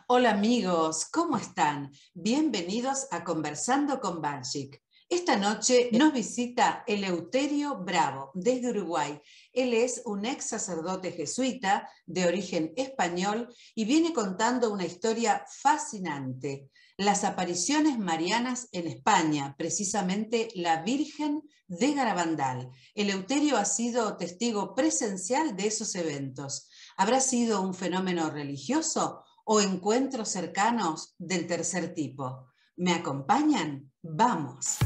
Hola amigos, ¿cómo están? Bienvenidos a Conversando con Banchik. Esta noche nos visita Eleuterio Bravo, desde Uruguay. Él es un ex sacerdote jesuita de origen español y viene contando una historia fascinante. Las apariciones marianas en España, precisamente la Virgen de Garabandal. Eleuterio ha sido testigo presencial de esos eventos. ¿Habrá sido un fenómeno religioso o encuentros cercanos del tercer tipo? ¿Me acompañan? ¡Vamos!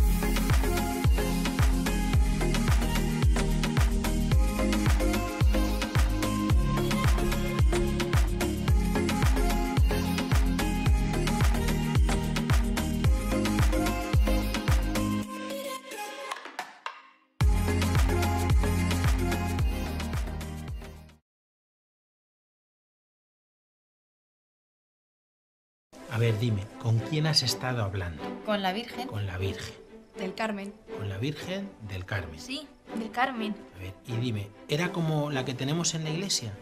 A ver, dime, ¿con quién has estado hablando? Con la Virgen. Con la Virgen. Del Carmen. Con la Virgen del Carmen. Sí, del Carmen. A ver, y dime, ¿era como la que tenemos en la iglesia?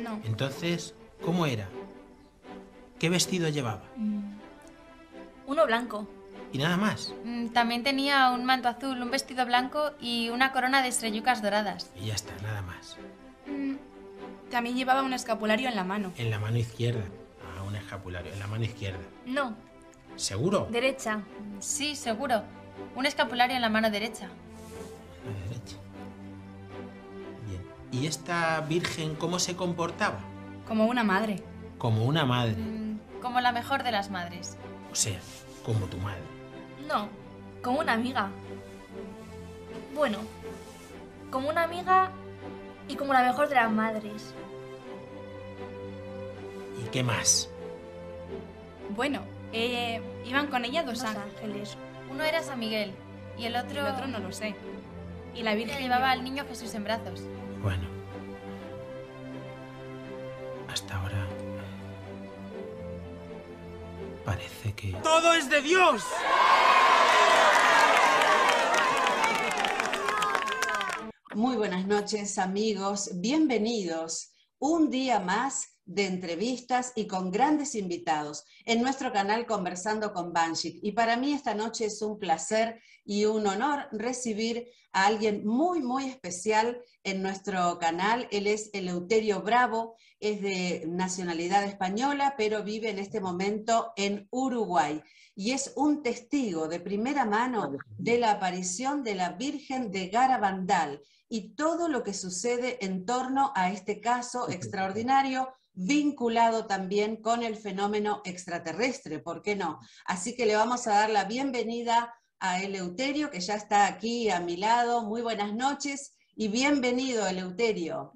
No. Entonces, ¿cómo era? ¿Qué vestido llevaba? Uno blanco. ¿Y nada más? También tenía un manto azul, un vestido blanco y una corona de estrellucas doradas. Y ya está, nada más. También llevaba un escapulario en la mano. En la mano izquierda. Ah, un escapulario, en la mano izquierda. No. ¿Seguro? Derecha. Sí, seguro. Un escapulario en la mano derecha. La derecha. Bien. ¿Y esta Virgen cómo se comportaba? Como una madre. Como una madre. Como la mejor de las madres. O sea, como tu madre. No, como una amiga. Bueno, como una amiga y como la mejor de las madres. ¿Y qué más? Bueno, iban con ella dos ángeles. Uno era San Miguel y el otro no lo sé. Y la Virgen llevaba al niño Jesús en brazos. Bueno, hasta ahora parece que... ¡Todo es de Dios! Muy buenas noches, amigos. Bienvenidos un día más de entrevistas y con grandes invitados en nuestro canal Conversando con Banchik. Y para mí esta noche es un placer y un honor recibir a alguien muy, muy especial en nuestro canal. Él es Eleuterio Bravo, es de nacionalidad española, pero vive en este momento en Uruguay. Y es un testigo de primera mano de la aparición de la Virgen de Garabandal y todo lo que sucede en torno a este caso extraordinario, vinculado también con el fenómeno extraterrestre, ¿por qué no? Así que le vamos a dar la bienvenida a Eleuterio, que ya está aquí a mi lado. Muy buenas noches y bienvenido, Eleuterio.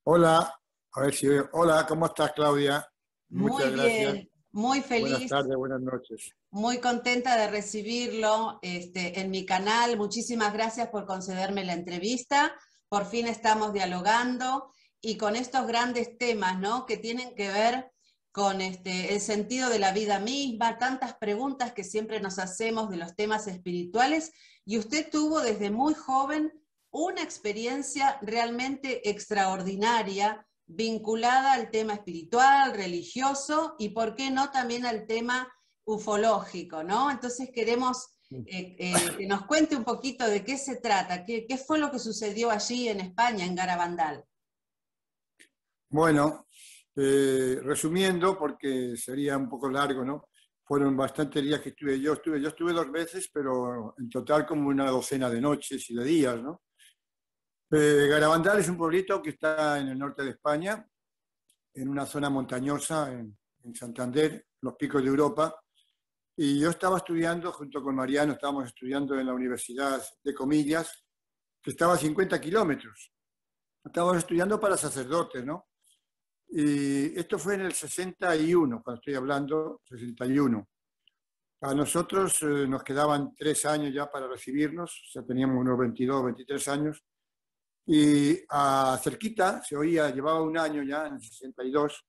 Hola, a ver si veo. Hola, ¿cómo estás, Claudia? Muy Muchas bien, gracias. muy feliz. Buenas tardes, buenas noches. Muy contenta de recibirlo en mi canal. Muchísimas gracias por concederme la entrevista. Por fin estamos dialogando y con estos grandes temas, ¿no?, que tienen que ver con el sentido de la vida misma, tantas preguntas que siempre nos hacemos de los temas espirituales, y usted tuvo desde muy joven una experiencia realmente extraordinaria vinculada al tema espiritual, religioso y, ¿por qué no?, también al tema ufológico, ¿no? Entonces queremos que nos cuente un poquito de qué se trata, qué fue lo que sucedió allí en España, en Garabandal. Bueno, resumiendo, porque sería un poco largo, ¿no? Fueron bastantes días que estuve. Yo estuve 2 veces, pero en total como una docena de noches y de días, ¿no? Garabandal es un pueblito que está en el norte de España, en una zona montañosa, en Santander, los picos de Europa. Y yo estaba estudiando, junto con Mariano, estábamos estudiando en la Universidad de Comillas, que estaba a 50 kilómetros. Estábamos estudiando para sacerdotes, ¿no? Y esto fue en el 61, cuando estoy hablando, 61. A nosotros nos quedaban 3 años ya para recibirnos, o sea, teníamos unos 22, 23 años. Y cerquita se oía, llevaba un año ya, en el 62,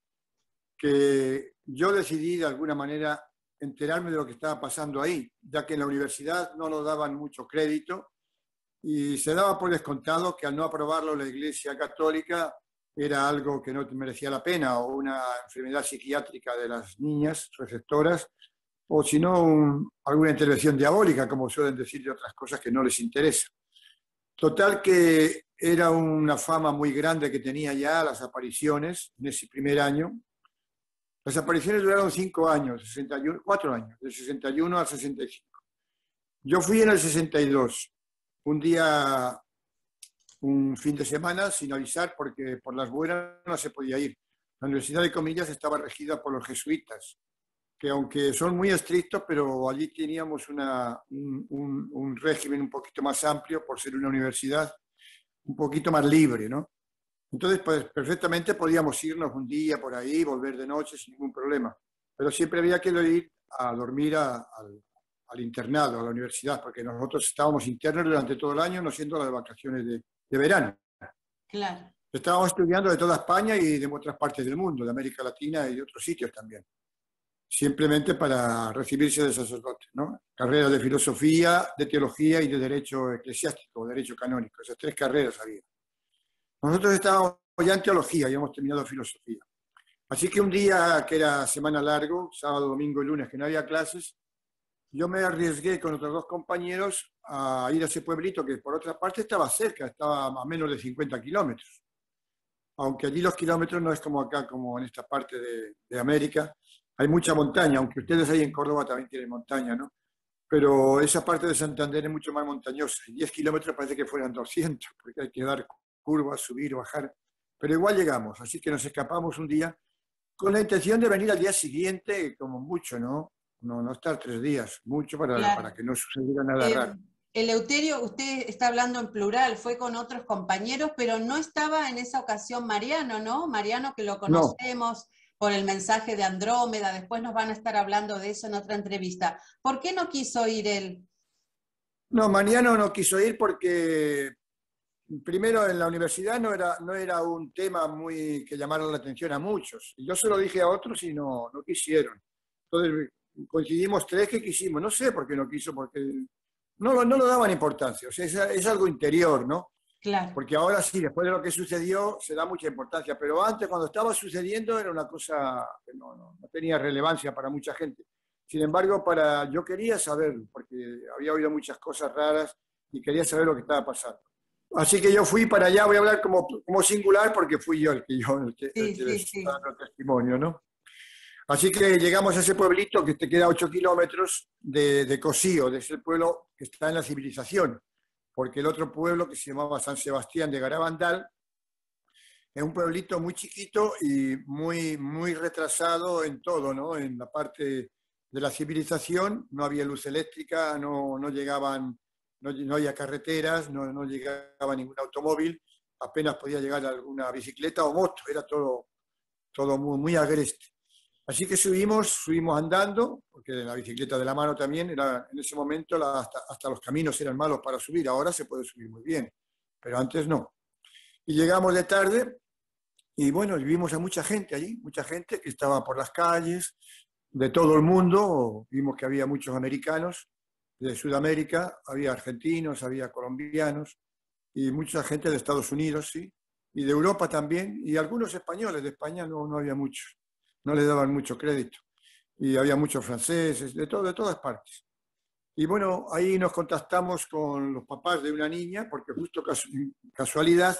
que yo decidí de alguna manera enterarme de lo que estaba pasando ahí, ya que en la universidad no nos daban mucho crédito y se daba por descontado que al no aprobarlo la Iglesia Católica era algo que no merecía la pena, o una enfermedad psiquiátrica de las niñas receptoras, o si no, alguna intervención diabólica, como suelen decir, de otras cosas que no les interesa. Total que era una fama muy grande que tenía ya las apariciones en ese primer año. Las apariciones duraron 5 años, 61, 4 años, del 61 al 65. Yo fui en el 62, un día, un fin de semana, sin avisar, porque por las buenas no se podía ir. La Universidad de Comillas estaba regida por los jesuitas, que aunque son muy estrictos, pero allí teníamos un régimen un poquito más amplio por ser una universidad un poquito más libre, ¿no? Entonces, pues perfectamente podíamos irnos un día por ahí, volver de noche sin ningún problema, pero siempre había que ir a dormir al internado, a la universidad, porque nosotros estábamos internos durante todo el año, no siendo las vacaciones de verano. Claro. Estábamos estudiando de toda España y de otras partes del mundo, de América Latina y de otros sitios también. Simplemente para recibirse de sacerdote, ¿no? Carreras de filosofía, de teología y de derecho eclesiástico, derecho canónico. Esas 3 carreras había. Nosotros estábamos ya en teología y hemos terminado filosofía. Así que un día que era semana largo, sábado, domingo y lunes, que no había clases, yo me arriesgué con otros 2 compañeros a ir a ese pueblito que por otra parte estaba cerca, estaba a menos de 50 kilómetros. Aunque allí los kilómetros no es como acá, como en esta parte de América. Hay mucha montaña, aunque ustedes ahí en Córdoba también tienen montaña, ¿no? Pero esa parte de Santander es mucho más montañosa. Y 10 kilómetros parece que fueran 200, porque hay que dar curvas, subir, bajar. Pero igual llegamos, así que nos escapamos un día con la intención de venir al día siguiente, como mucho, ¿no? No estar 3 días, mucho para que no sucediera nada raro. Eleuterio, usted está hablando en plural, fue con otros compañeros, pero no estaba en esa ocasión Mariano, ¿no? Mariano, que lo conocemos por el mensaje de Andrómeda, después nos van a estar hablando de eso en otra entrevista. ¿Por qué no quiso ir él? No, Mariano no quiso ir porque primero en la universidad no era un tema muy que llamara la atención a muchos. Y yo se lo dije a otros y no quisieron. Entonces coincidimos 3 que quisimos. No sé por qué no quiso, porque no lo daban importancia. O sea, es algo interior, ¿no? Claro. Porque ahora sí, después de lo que sucedió, se da mucha importancia. Pero antes, cuando estaba sucediendo, era una cosa que no tenía relevancia para mucha gente. Sin embargo, yo quería saberlo, porque había oído muchas cosas raras y quería saber lo que estaba pasando. Así que yo fui para allá, voy a hablar como singular, porque fui yo el que les está dando testimonio, ¿no? Así que llegamos a ese pueblito que te queda 8 kilómetros de Cosío, de ese pueblo que está en la civilización, porque el otro pueblo que se llamaba San Sebastián de Garabandal es un pueblito muy chiquito y muy retrasado en todo, ¿no? En la parte de la civilización no había luz eléctrica, no había carreteras, no llegaba ningún automóvil, apenas podía llegar alguna bicicleta o moto, era todo muy agreste. Así que subimos andando, porque la bicicleta de la mano también, en ese momento hasta los caminos eran malos para subir, ahora se puede subir muy bien, pero antes no. Y llegamos de tarde y bueno, vimos a mucha gente allí, mucha gente que estaba por las calles, de todo el mundo, vimos que había muchos americanos, de Sudamérica, había argentinos, había colombianos y mucha gente de Estados Unidos, sí, y de Europa también, y algunos españoles, de España no había muchos. No le daban mucho crédito. Y había muchos franceses, de todas partes. Y bueno, ahí nos contactamos con los papás de una niña, porque justo casualidad,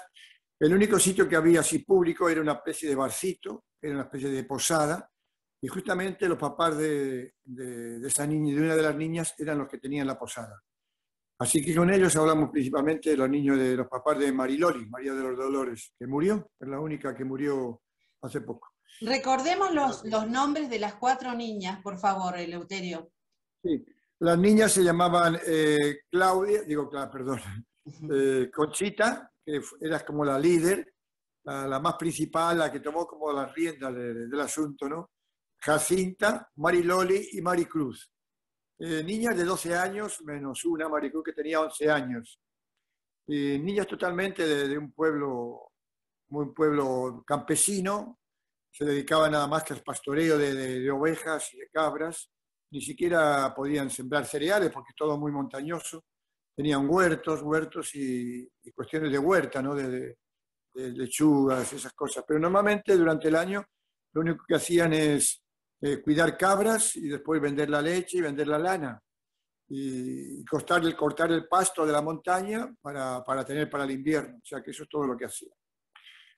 el único sitio que había así público era una especie de barcito, era una especie de posada, y justamente los papás de esa niña, de una de las niñas, eran los que tenían la posada. Así que con ellos hablamos principalmente de los papás de Mariloli, María de los Dolores, que murió, es la única que murió hace poco. Recordemos los nombres de las 4 niñas, por favor, Eleuterio. Sí, las niñas se llamaban Conchita, que era como la líder, la más principal, la que tomó como las riendas del asunto, ¿no? Jacinta, Mariloli y Maricruz. Niñas de 12 años, menos una, Maricruz, que tenía 11 años. Niñas totalmente de un pueblo campesino. Se dedicaban nada más que al pastoreo de ovejas y de cabras. Ni siquiera podían sembrar cereales porque es todo muy montañoso. Tenían huertos y cuestiones de huerta, ¿no? de lechugas, esas cosas. Pero normalmente durante el año lo único que hacían es cuidar cabras y después vender la leche y vender la lana. Y cortar el pasto de la montaña para tener para el invierno. O sea que eso es todo lo que hacían.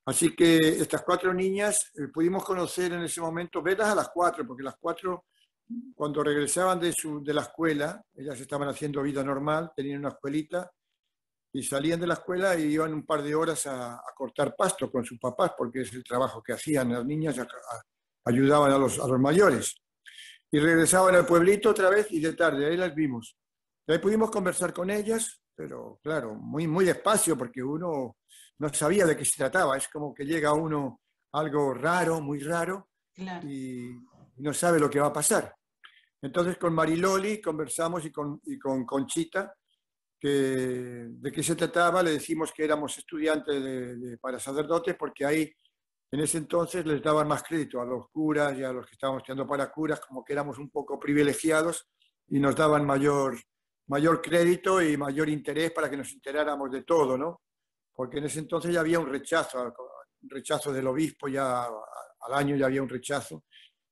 Así que estas 4 niñas pudimos conocer en ese momento, verlas a las 4, porque las 4, cuando regresaban de la escuela, ellas estaban haciendo vida normal, tenían una escuelita, y salían de la escuela y iban un par de horas a cortar pasto con sus papás, porque es el trabajo que hacían las niñas, ayudaban a los mayores. Y regresaban al pueblito otra vez y de tarde, ahí las vimos. Y ahí pudimos conversar con ellas, pero claro, muy, muy despacio, porque uno no sabía de qué se trataba. Es como que llega a uno algo raro, muy raro, Claro. y no sabe lo que va a pasar. Entonces con Mariloli conversamos y con Conchita, de qué se trataba. Le decimos que éramos estudiantes para sacerdotes, porque ahí en ese entonces les daban más crédito a los curas y a los que estábamos estudiando para curas, como que éramos un poco privilegiados y nos daban mayor crédito y mayor interés para que nos enteráramos de todo, ¿no? Porque en ese entonces ya había un rechazo del obispo, ya al año ya había un rechazo,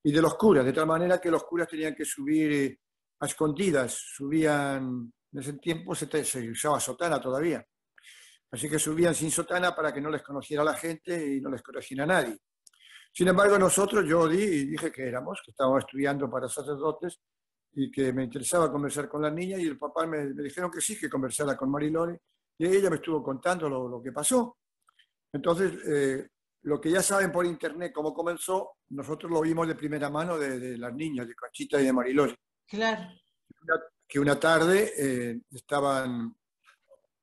y de los curas, de tal manera que los curas tenían que subir a escondidas, subían, en ese tiempo se usaba sotana todavía, así que subían sin sotana para que no les conociera la gente y no les conociera nadie. Sin embargo, nosotros, yo dije que estábamos estudiando para sacerdotes y que me interesaba conversar con las niñas, y el papá me dijeron que sí, que conversara con Mariloli, y ella me estuvo contando lo que pasó. Entonces, lo que ya saben por internet cómo comenzó, nosotros lo vimos de primera mano de las niñas, de Conchita y de Mariloli. Claro. Que una tarde estaban,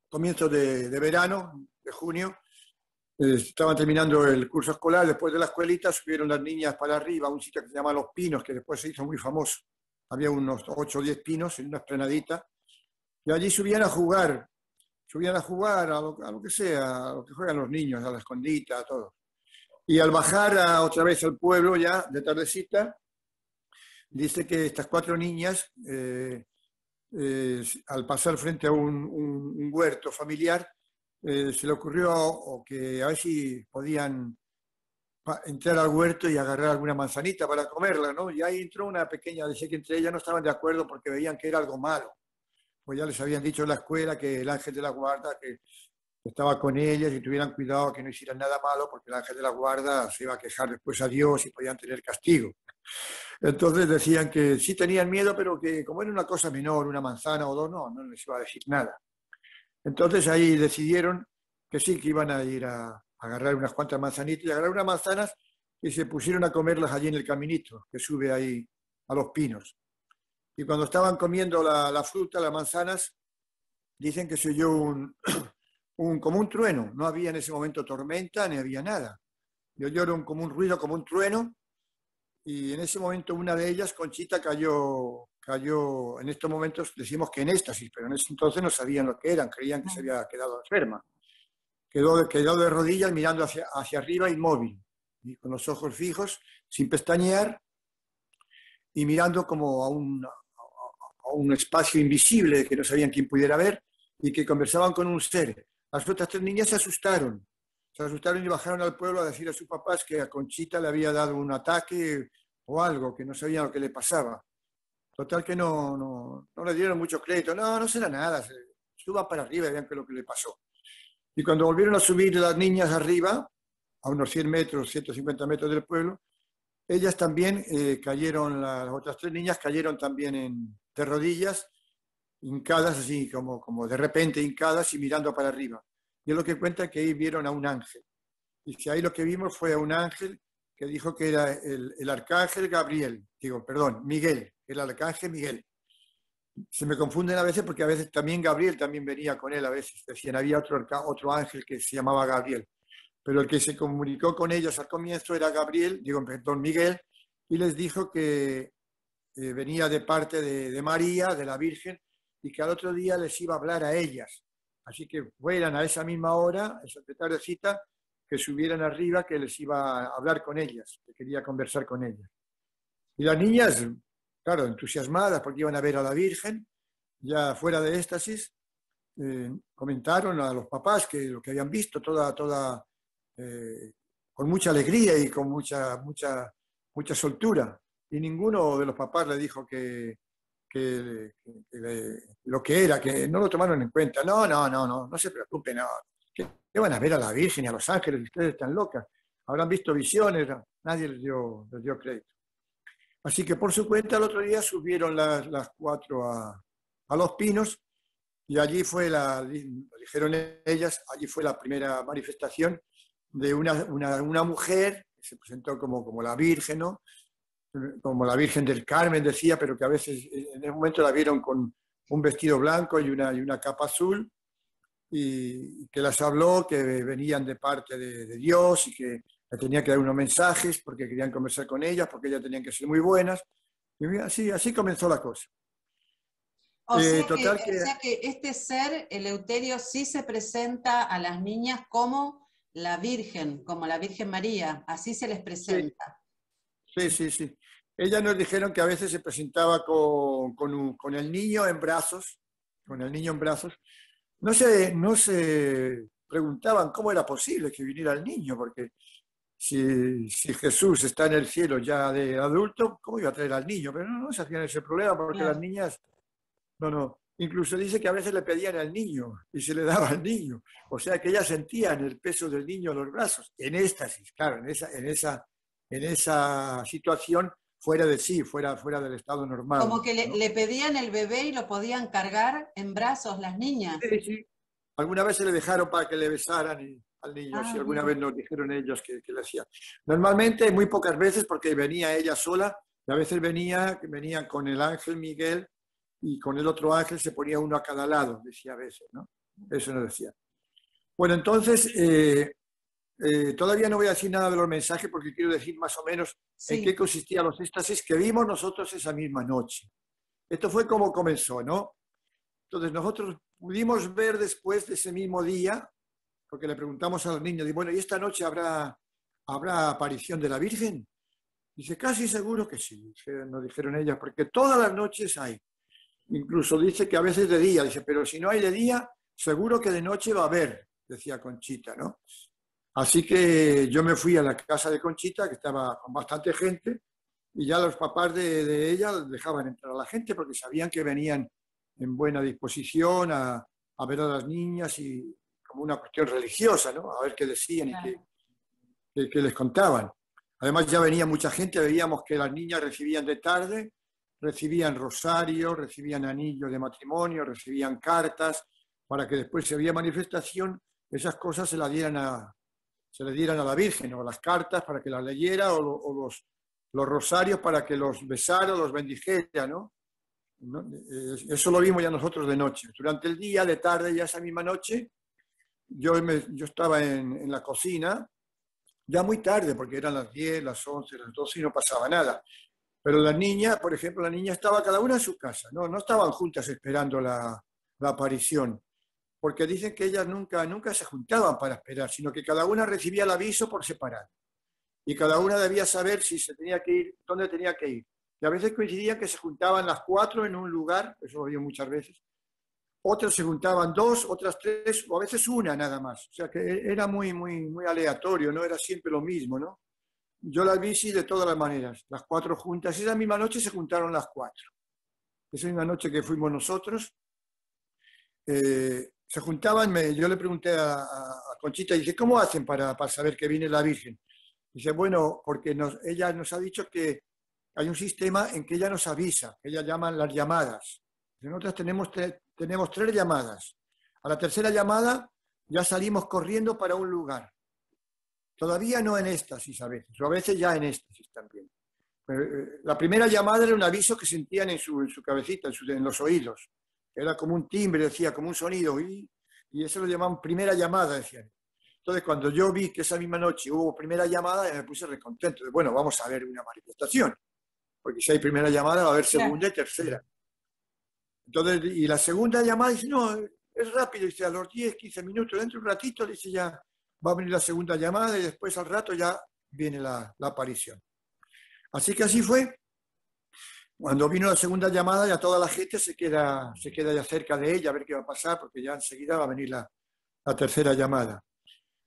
comienzo de verano, de junio, estaban terminando el curso escolar. Después de la escuelita subieron las niñas para arriba a un sitio que se llama Los Pinos, que después se hizo muy famoso. Había unos 8 o 10 pinos en una esplanadita, y allí subían a jugar a lo que sea, a lo que juegan los niños, a la escondita, a todo. Y al bajar otra vez al pueblo ya de tardecita, dice que estas 4 niñas, al pasar frente a un huerto familiar, se le ocurrió que a ver si podían entrar al huerto y agarrar alguna manzanita para comerla, ¿no? Y ahí entró una pequeña, decía que entre ellas no estaban de acuerdo porque veían que era algo malo. Pues ya les habían dicho en la escuela que el ángel de la guarda que estaba con ellas y tuvieran cuidado que no hicieran nada malo, porque el ángel de la guarda se iba a quejar después a Dios y podían tener castigo. Entonces decían que sí tenían miedo, pero que como era una cosa menor, una manzana o 2, no les iba a decir nada. Entonces ahí decidieron que sí, que iban a ir a agarrar unas cuantas manzanitas y agarrar unas manzanas, y se pusieron a comerlas allí en el caminito que sube ahí a Los Pinos. Y cuando estaban comiendo la fruta, las manzanas, dicen que se oyó como un trueno. No había en ese momento tormenta, ni había nada. Y oyeron como un ruido, como un trueno, y en ese momento una de ellas, Conchita, cayó, en estos momentos decimos que en éxtasis, pero en ese entonces no sabían lo que eran, creían que se había quedado enferma. Quedó de rodillas mirando hacia arriba, inmóvil, y con los ojos fijos, sin pestañear, y mirando como a un espacio invisible que no sabían quién pudiera ver, y que conversaban con un ser. Las otras 3 niñas se asustaron y bajaron al pueblo a decir a sus papás que a Conchita le había dado un ataque o algo, que no sabían lo que le pasaba. Total que no le dieron mucho crédito. No será nada, suban para arriba y vean qué es lo que le pasó. Y cuando volvieron a subir las niñas arriba, a unos 100 metros, 150 metros del pueblo, ellas también cayeron, las otras 3 niñas cayeron también de rodillas, hincadas así, como de repente hincadas y mirando para arriba. Y es lo que cuenta, que ahí vieron a un ángel. Y si ahí lo que vimos fue a un ángel que dijo que era el arcángel Miguel, el arcángel Miguel. Se me confunden a veces porque a veces también Gabriel también venía con él, a veces decían, había otro ángel que se llamaba Gabriel. Pero el que se comunicó con ellos al comienzo era Miguel, y les dijo que venía de parte de María, de la Virgen, y que al otro día les iba a hablar a ellas. Así que fueran a esa misma hora, esa tardecita, que subieran arriba, que les iba a hablar con ellas, que quería conversar con ellas. Y las niñas, claro, entusiasmadas porque iban a ver a la Virgen, ya fuera de éxtasis, comentaron a los papás que lo que habían visto, toda con mucha alegría y con mucha soltura. Y ninguno de los papás le dijo que lo que era, que no lo tomaron en cuenta. No se preocupen, no. ¿Qué van a ver a la Virgen y a los ángeles? Ustedes están locas. Habrán visto visiones, nadie les dio crédito. Así que por su cuenta el otro día subieron las 4 a Los Pinos y allí fue dijeron ellas, allí fue la primera manifestación de una mujer que se presentó como la Virgen, ¿no? Como la Virgen del Carmen, decía, pero que a veces en ese momento la vieron con un vestido blanco y una capa azul, y que las habló, que venían de parte de Dios y que le tenían que dar unos mensajes porque querían conversar con ellas, porque ellas tenían que ser muy buenas. Y así comenzó la cosa. O sea que este ser, Eleuterio, sí se presenta a las niñas como la Virgen María, así se les presenta. Sí. Ellas nos dijeron que a veces se presentaba con el niño en brazos, No se preguntaban cómo era posible que viniera el niño, porque si Jesús está en el cielo ya de adulto, ¿cómo iba a traer al niño? Pero no se hacían ese problema, porque claro, las niñas, no. Incluso dice que a veces le pedían al niño y se le daba al niño. O sea que ellas sentían el peso del niño en los brazos, en éxtasis, claro, en esa situación fuera de sí, fuera del estado normal. Como que le pedían el bebé y lo podían cargar en brazos las niñas. Sí. Alguna vez se le dejaron para que le besaran al niño, si alguna vez nos dijeron ellos que le hacían. Normalmente, muy pocas veces, porque venía ella sola, y a veces venía con el ángel Miguel, y con el otro ángel se ponía uno a cada lado, decía a veces, ¿no? Eso nos decía. Bueno, entonces, todavía no voy a decir nada de los mensajes, porque quiero decir más o menos en qué consistían los éxtasis que vimos nosotros esa misma noche. Esto fue como comenzó, ¿no? Entonces nosotros pudimos ver después de ese mismo día, porque le preguntamos a los niños, y bueno, ¿y esta noche habrá aparición de la Virgen? Dice, casi seguro que sí, nos dijeron ellas, porque todas las noches hay. Incluso dice que a veces de día, dice, pero si no hay de día, seguro que de noche va a haber, decía Conchita, ¿no? Así que yo me fui a la casa de Conchita, que estaba con bastante gente, y ya los papás de ella dejaban entrar a la gente porque sabían que venían en buena disposición a ver a las niñas y como una cuestión religiosa, ¿no? A ver qué decían y qué les contaban. Además ya venía mucha gente, veíamos que las niñas recibían de tarde, recibían rosarios, recibían anillos de matrimonio, recibían cartas, para que después si había manifestación, esas cosas se le dieran a la Virgen, o las cartas para que las leyera, o los rosarios para que los besara o los bendijera, ¿no? Eso lo vimos ya nosotros de noche. Durante el día, de tarde, ya esa misma noche, yo estaba en la cocina, ya muy tarde, porque eran las 10, las 11, las 12 y no pasaba nada. Pero la niña, por ejemplo, la niña estaba cada una en su casa, no estaban juntas esperando la aparición, porque dicen que ellas nunca se juntaban para esperar, sino que cada una recibía el aviso por separado. Y cada una debía saber si se tenía que ir, dónde tenía que ir. Y a veces coincidía que se juntaban las 4 en un lugar, eso lo vi muchas veces. Otras se juntaban 2, otras 3, o a veces una nada más. O sea que era muy aleatorio, no era siempre lo mismo, ¿no? Yo las vi sí de todas las maneras, las 4 juntas. Esa misma noche se juntaron las 4. Esa misma noche que fuimos nosotros, se juntaban, yo le pregunté a Conchita, y dije, ¿cómo hacen para saber que viene la Virgen? Dice, bueno, porque ella nos ha dicho que hay un sistema en que ella nos avisa, que ella llaman las llamadas. Nosotros tenemos 3 llamadas. A la tercera llamada ya salimos corriendo para un lugar. Todavía no en éxtasis a veces, o a veces ya en éxtasis también. La primera llamada era un aviso que sentían en su cabecita, en los oídos. Era como un timbre, decía, como un sonido, y eso lo llamaban primera llamada, decían. Entonces, cuando yo vi que esa misma noche hubo primera llamada, me puse recontento. Bueno, vamos a ver una manifestación, porque si hay primera llamada va a haber segunda y tercera. Entonces, y la segunda llamada dice, no, es rápido, dice, a los 10, 15 minutos, dentro de un ratito, dice, ya va a venir la segunda llamada y después al rato ya viene la aparición. Así que así fue. Cuando vino la segunda llamada, ya toda la gente se queda ya cerca de ella a ver qué va a pasar, porque ya enseguida va a venir la tercera llamada.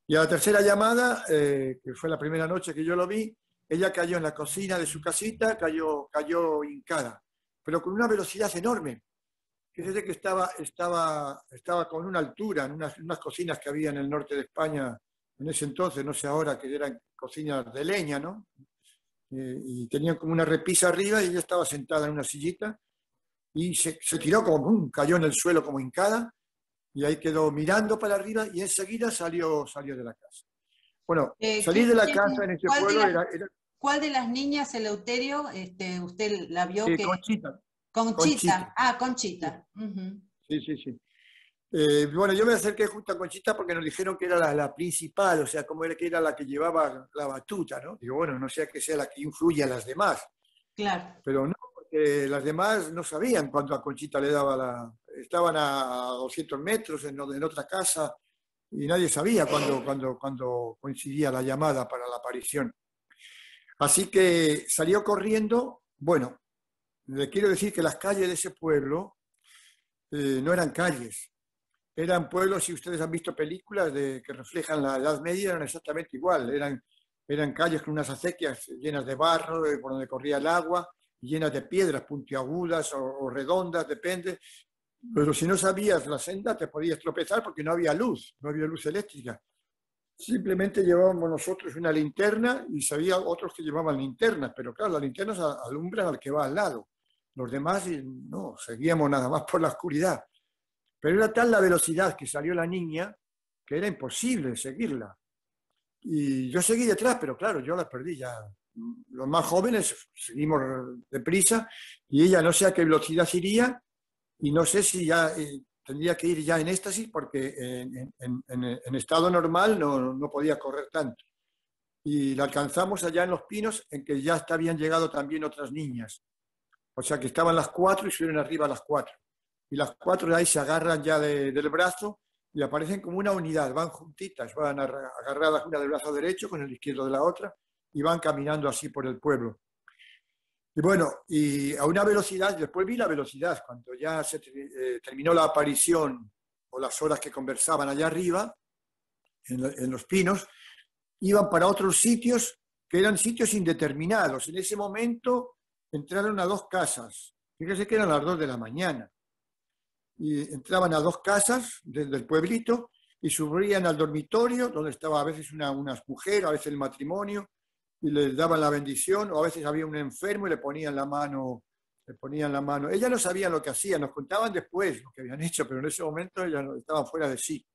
Y a la tercera llamada, que fue la primera noche que yo lo vi, ella cayó en la cocina de su casita, cayó hincada, pero con una velocidad enorme. Fíjese que estaba con una altura en unas cocinas que había en el norte de España en ese entonces, no sé ahora, que eran cocinas de leña, ¿no? Y tenían como una repisa arriba y ella estaba sentada en una sillita y se tiró como, cayó en el suelo como hincada y ahí quedó mirando para arriba y enseguida salió de la casa. Bueno, salir de la casa en este pueblo era... ¿Cuál de las niñas, Eleuterio, usted la vio que... Conchita. Conchita. Ah, Conchita. Uh-huh. Sí. Bueno, yo me acerqué junto a Conchita porque nos dijeron que era la principal, o sea, como era que era la que llevaba la batuta, ¿no? Digo, bueno, no sea que sea la que influye a las demás. Claro. Pero no, porque las demás no sabían cuánto a Conchita le daba Estaban a 200 metros en otra casa y nadie sabía cuándo coincidía la llamada para la aparición. Así que salió corriendo. Bueno, le quiero decir que las calles de ese pueblo no eran calles. Eran pueblos, si ustedes han visto películas que reflejan la Edad Media, eran exactamente igual. Eran calles con unas acequias llenas de barro, por donde corría el agua, llenas de piedras puntiagudas o redondas, depende. Pero si no sabías la senda, te podías tropezar porque no había luz eléctrica. Simplemente llevábamos nosotros una linterna y sabía otros que llevaban linternas, pero claro, las linternas alumbran al que va al lado. Los demás no, seguíamos nada más por la oscuridad. Pero era tal la velocidad que salió la niña que era imposible seguirla. Y yo seguí detrás, pero claro, yo la perdí ya. Los más jóvenes seguimos deprisa y ella no sé a qué velocidad iría y no sé si ya tendría que ir ya en éxtasis porque en estado normal no podía correr tanto. Y la alcanzamos allá en Los Pinos, en que ya habían llegado también otras niñas. O sea que estaban las 4 y subieron arriba a las 4. Y las 4 de ahí se agarran ya del brazo y aparecen como una unidad, van juntitas, van agarradas una del brazo derecho con el izquierdo de la otra y van caminando así por el pueblo. Y bueno, y a una velocidad, después vi la velocidad, cuando ya se terminó la aparición o las horas que conversaban allá arriba, en Los Pinos, iban para otros sitios que eran sitios indeterminados. En ese momento entraron a 2 casas, fíjese que eran las 2 de la mañana, y entraban a 2 casas del pueblito y subían al dormitorio, donde estaba a veces una mujer, a veces el matrimonio, y les daban la bendición, o a veces había un enfermo y le ponían la mano. Ellas no sabían lo que hacían, nos contaban después lo que habían hecho, pero en ese momento ellas estaban fuera de sí,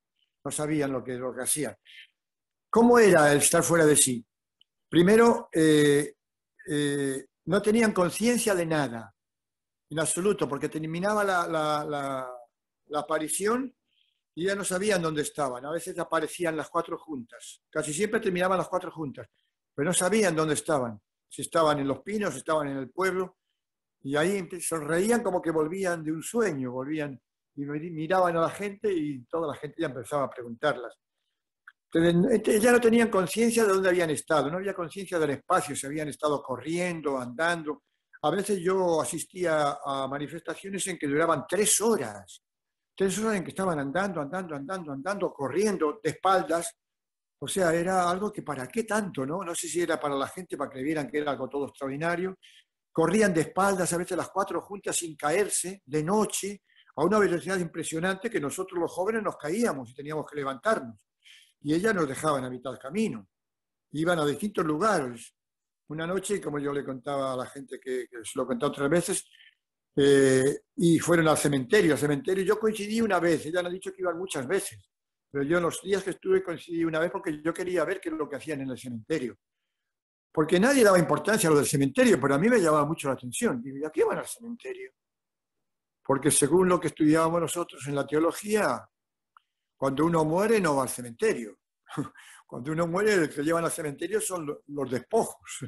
no sabían lo que hacían. ¿Cómo era el estar fuera de sí? Primero, no tenían conciencia de nada, en absoluto, porque terminaba la aparición y ya no sabían dónde estaban. A veces aparecían las 4 juntas, casi siempre terminaban las 4 juntas, pero no sabían dónde estaban, si estaban en Los Pinos, si estaban en el pueblo, y ahí sonreían como que volvían de un sueño, volvían y miraban a la gente y toda la gente ya empezaba a preguntarlas. Entonces, ya no tenían conciencia de dónde habían estado, no había conciencia del espacio, se habían estado corriendo, andando. A veces yo asistía a manifestaciones en que duraban 3 horas, 3 horas en que estaban andando, corriendo de espaldas. O sea, era algo que para qué tanto, ¿no? No sé si era para la gente, para que vieran que era algo todo extraordinario. Corrían de espaldas, a veces las 4 juntas sin caerse, de noche, a una velocidad impresionante que nosotros los jóvenes nos caíamos y teníamos que levantarnos. Y ellas nos dejaban a mitad del camino. Iban a distintos lugares. Una noche, como yo le contaba a la gente que se lo he contado 3 veces, y fueron al cementerio. Yo coincidí una vez, ella me ha dicho que iban muchas veces. Pero yo en los días que estuve coincidí una vez porque yo quería ver qué es lo que hacían en el cementerio. Porque nadie daba importancia a lo del cementerio, pero a mí me llamaba mucho la atención. Digo, ¿y a qué van al cementerio? Porque según lo que estudiábamos nosotros en la teología, cuando uno muere no va al cementerio. Cuando uno muere, el que llevan al cementerio son los despojos.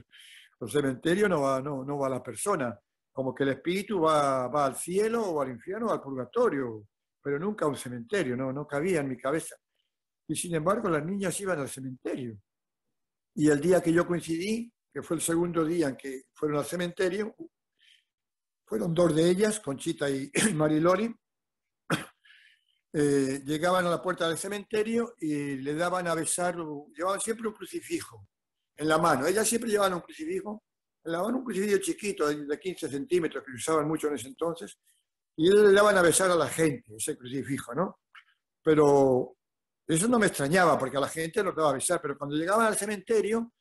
El cementerio no va a la persona. Como que el espíritu va al cielo o al infierno o al purgatorio, pero nunca a un cementerio, no cabía en mi cabeza. Y sin embargo, las niñas iban al cementerio. Y el día que yo coincidí, que fue el segundo día en que fueron al cementerio, fueron 2 de ellas, Conchita y Mariloli, llegaban a la puerta del cementerio y le daban a besar, llevaban siempre un crucifijo en la mano. Ellas siempre llevaban un crucifijo, le daban un crucifijo chiquito de 15 centímetros, que usaban mucho en ese entonces, y ellos le daban a besar a la gente, ese crucifijo, ¿no? Pero eso no me extrañaba, porque a la gente los daba a besar, pero cuando llegaban al cementerio,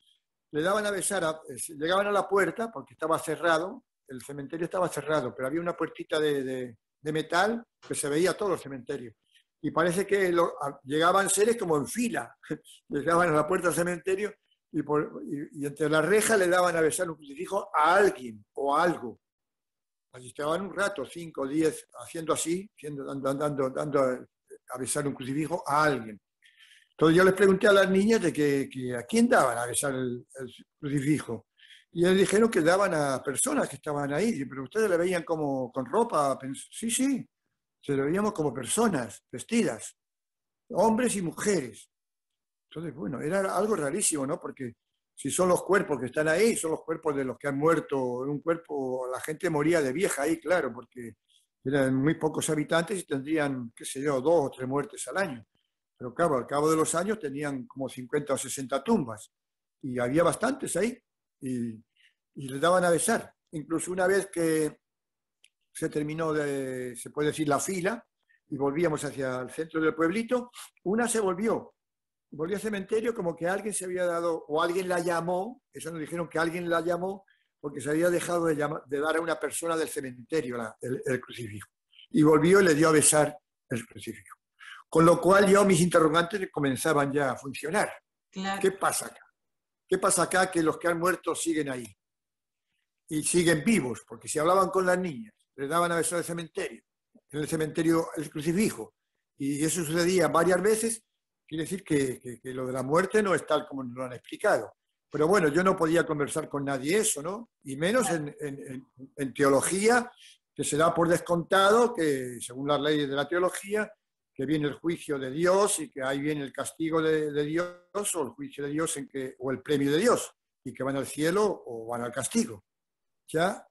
le daban a besar, llegaban a la puerta, porque estaba cerrado, el cementerio estaba cerrado, pero había una puertita de metal que se veía todo el cementerio. Y parece que llegaban seres como en fila, llegaban a la puerta del cementerio y entre las rejas le daban a besar un crucifijo a alguien o a algo. Así estaban un rato, 5 o 10, haciendo así, dando a besar un crucifijo a alguien. Entonces yo les pregunté a las niñas de que a quién daban a besar el crucifijo. Y ellos dijeron que daban a personas que estaban ahí. Pero ustedes le veían como con ropa. Sí, sí, se lo veíamos como personas vestidas, hombres y mujeres. Entonces, bueno, era algo rarísimo, ¿no? Porque si son los cuerpos que están ahí, son los cuerpos de los que han muerto. En un cuerpo, la gente moría de vieja ahí, claro, porque eran muy pocos habitantes y tendrían, qué sé yo, 2 o 3 muertes al año. Pero claro, al cabo de los años tenían como 50 o 60 tumbas. Y había bastantes ahí. Y les daban a besar. Incluso una vez que se terminó, se puede decir, la fila, y volvíamos hacia el centro del pueblito, una se volvió al cementerio como que alguien se había dado, o alguien la llamó, eso nos dijeron que alguien la llamó, porque se había dejado de dar a una persona del cementerio el crucifijo. Y volvió y le dio a besar el crucifijo. Con lo cual yo mis interrogantes comenzaban ya a funcionar. Claro. ¿Qué pasa acá? ¿Qué pasa acá que los que han muerto siguen ahí? Y siguen vivos, porque si hablaban con las niñas, les daban a besar en el cementerio el crucifijo, y eso sucedía varias veces, quiere decir que lo de la muerte no es tal como nos lo han explicado. Pero bueno, yo no podía conversar con nadie eso, ¿no? Y menos en teología, que se da por descontado que, según las leyes de la teología, que viene el juicio de Dios y que ahí viene el castigo de Dios o el juicio de Dios o el premio de Dios, y que van al cielo o van al castigo. Ya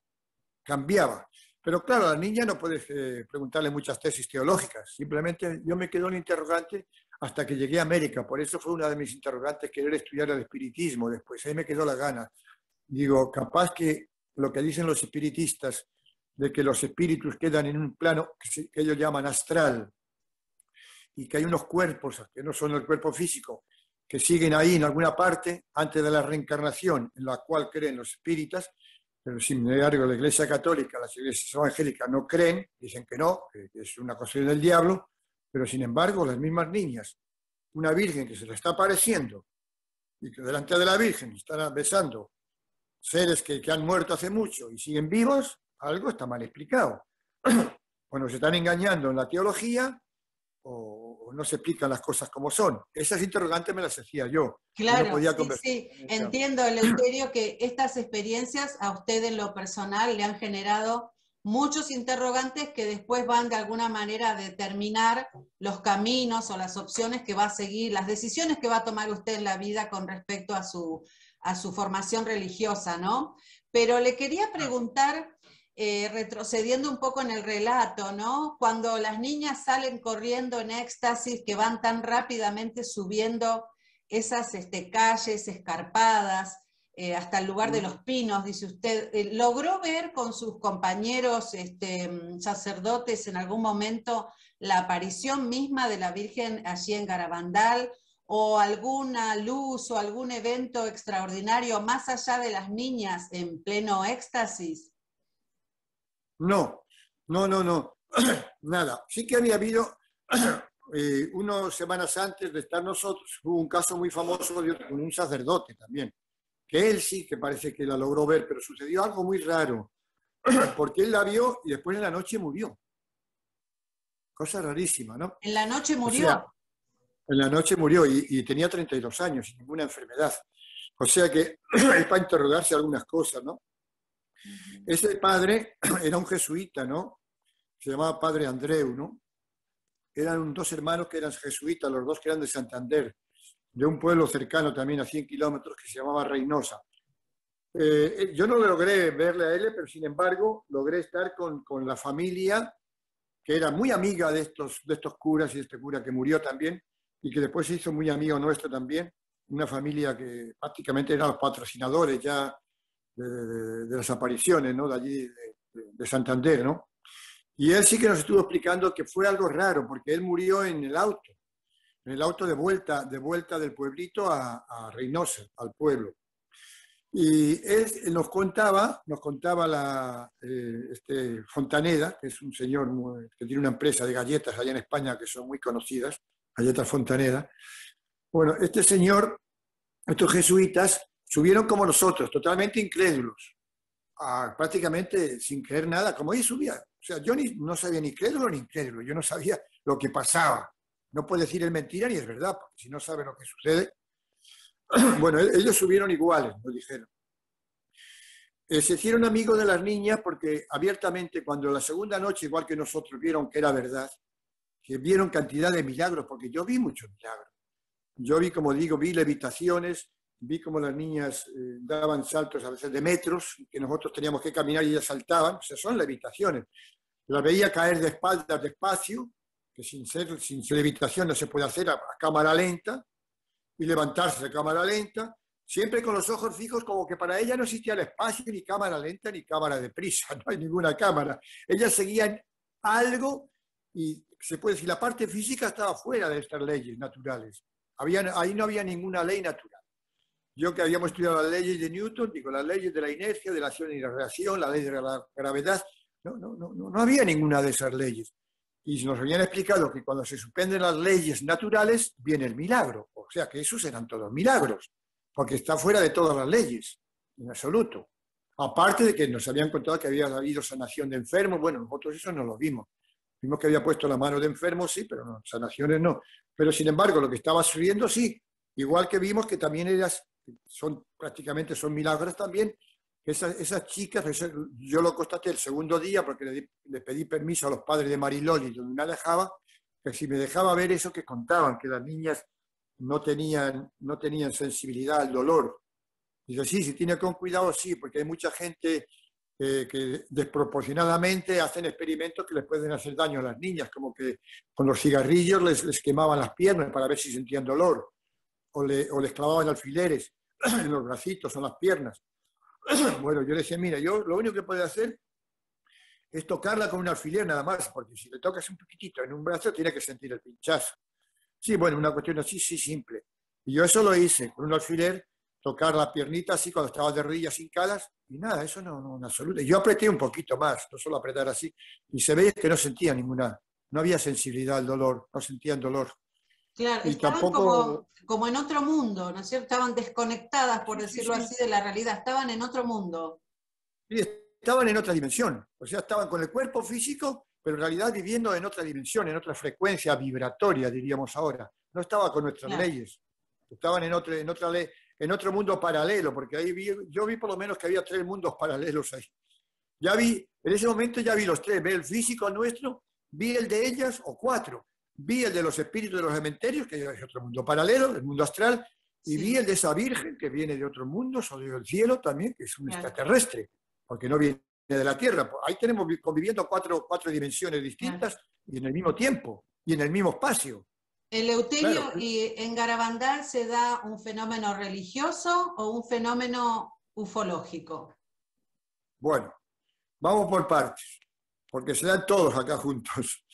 cambiaba. Pero claro, a la niña no puedes preguntarle muchas tesis teológicas. Simplemente yo me quedé un interrogante hasta que llegué a América. Por eso fue una de mis interrogantes querer estudiar el espiritismo después. Ahí me quedó la gana. Digo, capaz que lo que dicen los espiritistas de que los espíritus quedan en un plano que ellos llaman astral y que hay unos cuerpos que no son el cuerpo físico, que siguen ahí en alguna parte antes de la reencarnación en la cual creen los espíritas. Pero sin embargo la Iglesia Católica, las iglesias evangélicas no creen, dicen que no, que es una cosa del diablo, pero sin embargo las mismas niñas, una virgen que se le está apareciendo y que delante de la virgen están besando seres que han muerto hace mucho y siguen vivos, algo está mal explicado. O nos están engañando en la teología o no se explican las cosas como son. Esas interrogantes me las hacía yo. Claro, no podía sí. Entiendo, Eleuterio, que estas experiencias a usted en lo personal le han generado muchos interrogantes que después van de alguna manera a determinar los caminos o las opciones que va a seguir, las decisiones que va a tomar usted en la vida con respecto a su formación religiosa, ¿no? Pero le quería preguntar, retrocediendo un poco en el relato, ¿no? Cuando las niñas salen corriendo en éxtasis, que van tan rápidamente subiendo esas calles escarpadas, hasta el lugar de los pinos, dice usted, ¿logró ver con sus compañeros sacerdotes en algún momento la aparición misma de la Virgen allí en Garabandal, o alguna luz o algún evento extraordinario más allá de las niñas en pleno éxtasis? No. Nada. Sí que había habido, unas semanas antes de estar nosotros, hubo un caso muy famoso con un sacerdote también, que él sí que parece que la logró ver, pero sucedió algo muy raro, porque él la vio y después en la noche murió. Cosa rarísima, ¿no? ¿En la noche murió? O sea, en la noche murió y tenía 32 años y ninguna enfermedad. O sea que es para interrogarse algunas cosas, ¿no? Ese padre era un jesuita, ¿no? Se llamaba Padre Andreu, ¿no? Eran 2 hermanos que eran jesuitas, los 2 que eran de Santander, de un pueblo cercano también a 100 kilómetros que se llamaba Reynosa. Yo no logré verle a él, pero sin embargo logré estar con la familia que era muy amiga de estos curas y de este cura que murió también, y que después se hizo muy amigo nuestro también, una familia que prácticamente eran los patrocinadores ya de las apariciones, ¿no? De allí, de Santander, ¿no? Y él sí que nos estuvo explicando que fue algo raro, porque él murió en el auto de vuelta del pueblito a Reynosa, al pueblo. Y él nos contaba Fontaneda, que es un señor que tiene una empresa de galletas allá en España que son muy conocidas, galletas Fontaneda. Bueno, este señor, estos jesuitas, subieron como nosotros, totalmente incrédulos, prácticamente sin creer nada, como ellos subían. O sea, yo no sabía ni crédulo ni incrédulo, yo no sabía lo que pasaba. No puede decir es mentira ni es verdad, porque si no sabe lo que sucede. Bueno, ellos subieron iguales, nos dijeron. Se hicieron amigos de las niñas porque abiertamente, cuando la segunda noche, igual que nosotros, vieron que era verdad, que vieron cantidad de milagros, porque yo vi muchos milagros. Yo vi, como digo, vi levitaciones, vi como las niñas daban saltos a veces de metros, que nosotros teníamos que caminar y ellas saltaban. O sea, son levitaciones. Las veía caer de espaldas despacio, que sin levitación no se puede hacer a cámara lenta, y levantarse a cámara lenta, siempre con los ojos fijos, como que para ella no existía el espacio, ni cámara lenta, ni cámara deprisa, no hay ninguna cámara. Ellas seguían algo, y se puede decir, la parte física estaba fuera de estas leyes naturales. Ahí no había ninguna ley natural. Yo que habíamos estudiado las leyes de Newton, digo, las leyes de la inercia, de la acción y la reacción, la ley de la gravedad, no había ninguna de esas leyes. Y nos habían explicado que cuando se suspenden las leyes naturales, viene el milagro. O sea que esos eran todos milagros, porque está fuera de todas las leyes, en absoluto. Aparte de que nos habían contado que había habido sanación de enfermos, bueno, nosotros eso no lo vimos. Vimos que había puesto la mano de enfermos, sí, pero no, sanaciones no. Pero sin embargo, lo que estaba sucediendo, sí. Igual que vimos que también prácticamente son milagros también. Esas chicas, yo lo constaté el segundo día porque le pedí permiso a los padres de Mariloli, donde me dejaba, que si me dejaba ver eso que contaban, que las niñas no tenían sensibilidad al dolor. Dice, sí, si tiene con cuidado, sí, porque hay mucha gente que desproporcionadamente hacen experimentos que les pueden hacer daño a las niñas, como que con los cigarrillos les quemaban las piernas para ver si sentían dolor, o les clavaban alfileres en los bracitos o en las piernas. Bueno, yo le decía, mira, yo lo único que puedo hacer es tocarla con un alfiler nada más, porque si le tocas un poquitito en un brazo, tiene que sentir el pinchazo. Sí, bueno, una cuestión así, sí, simple. Y yo eso lo hice, con un alfiler, tocar la piernita así cuando estaba de rodillas hincadas, y nada, eso no en absoluto. Yo apreté un poquito más, no solo apretar así, y se veía que no sentía no había sensibilidad al dolor, no sentían dolor. Claro, Y estaban tampoco, como en otro mundo, ¿no es cierto? Estaban desconectadas, por sí, decirlo sí, así, de la realidad, estaban en otro mundo. sí, estaban en otra dimensión, o sea, estaban con el cuerpo físico, pero en realidad viviendo en otra dimensión, en otra frecuencia vibratoria, diríamos ahora. No estaba con nuestras Claro. leyes, estaban en otro mundo paralelo, porque ahí yo vi por lo menos que había 3 mundos paralelos ahí. En ese momento ya vi los 3, vi el físico nuestro, vi el de ellas, o 4, vi el de los espíritus de los cementerios, que es otro mundo paralelo, el mundo astral, y Sí. vi el de esa virgen que viene de otros mundos, o del cielo también, que es un Claro. extraterrestre, porque no viene de la Tierra. Ahí tenemos conviviendo cuatro dimensiones distintas, y en el mismo tiempo, y en el mismo espacio. Eleuterio, Claro. ¿y en Garabandal se da un fenómeno religioso o un fenómeno ufológico? Bueno, vamos por partes, porque se dan todos acá juntos.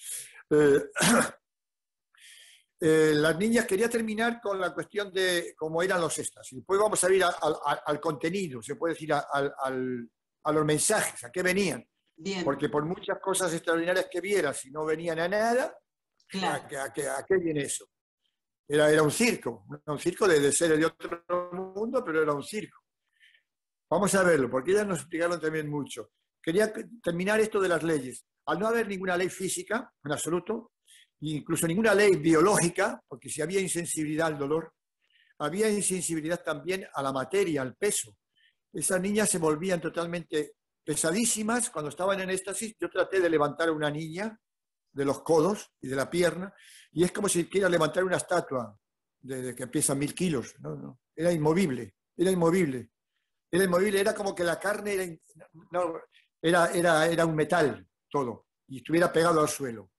Las niñas, quería terminar con la cuestión de cómo eran los éxtasis. Después vamos a ir al contenido, se puede decir a los mensajes, a qué venían. Bien, Porque por muchas cosas extraordinarias que vieras, si no venían a nada, claro. ¿a qué viene eso? Era un circo de seres de otro mundo, pero era un circo. Vamos a verlo, porque ellas nos explicaron también mucho. Quería terminar esto de las leyes. Al no haber ninguna ley física, en absoluto, incluso ninguna ley biológica, porque si había insensibilidad al dolor, había insensibilidad también a la materia, al peso. Esas niñas se volvían totalmente pesadísimas. Cuando estaban en éxtasis, yo traté de levantar a una niña de los codos y de la pierna, y es como si quiera levantar una estatua de que pesa 1000 kilos. No. Era inmovible. Era como que la carne era un metal, todo. y estuviera pegado al suelo.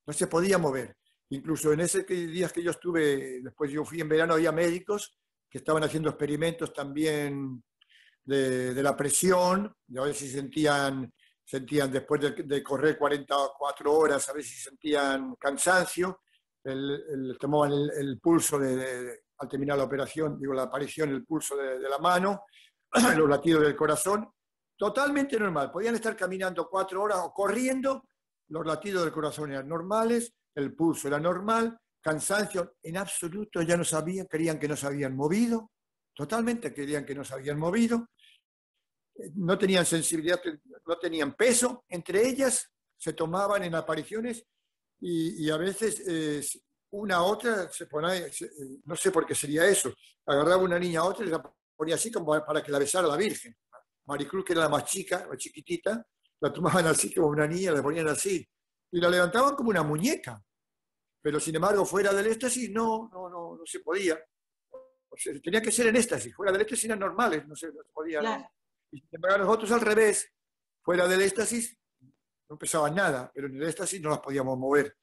No se podía mover. Incluso en esos días que yo estuve, después yo fui en verano, había médicos que estaban haciendo experimentos también de la presión, de a ver si sentían después de correr 44 horas, a ver si sentían cansancio, tomaban el pulso al terminar la operación, digo la aparición, el pulso de la mano, los latidos del corazón, totalmente normal. Podían estar caminando 4 horas o corriendo, los latidos del corazón eran normales, el pulso era normal, cansancio en absoluto, ya no sabían, creían que no se habían movido, totalmente creían que no se habían movido, no tenían sensibilidad, no tenían peso, entre ellas se tomaban en apariciones y a veces una a otra se ponía, no sé por qué sería eso, agarraba una niña a otra y la ponía así como para que la besara la Virgen. Maricruz, que era la más chica, la chiquitita, la tomaban así como una niña, la ponían así y la levantaban como una muñeca. Pero sin embargo, fuera del éxtasis no se podía. O sea, tenía que ser en éxtasis. Fuera del éxtasis eran normales, no se podía. Claro. ¿No? Y sin embargo, nosotros al revés, fuera del éxtasis no pesaban nada, pero en el éxtasis no las podíamos mover.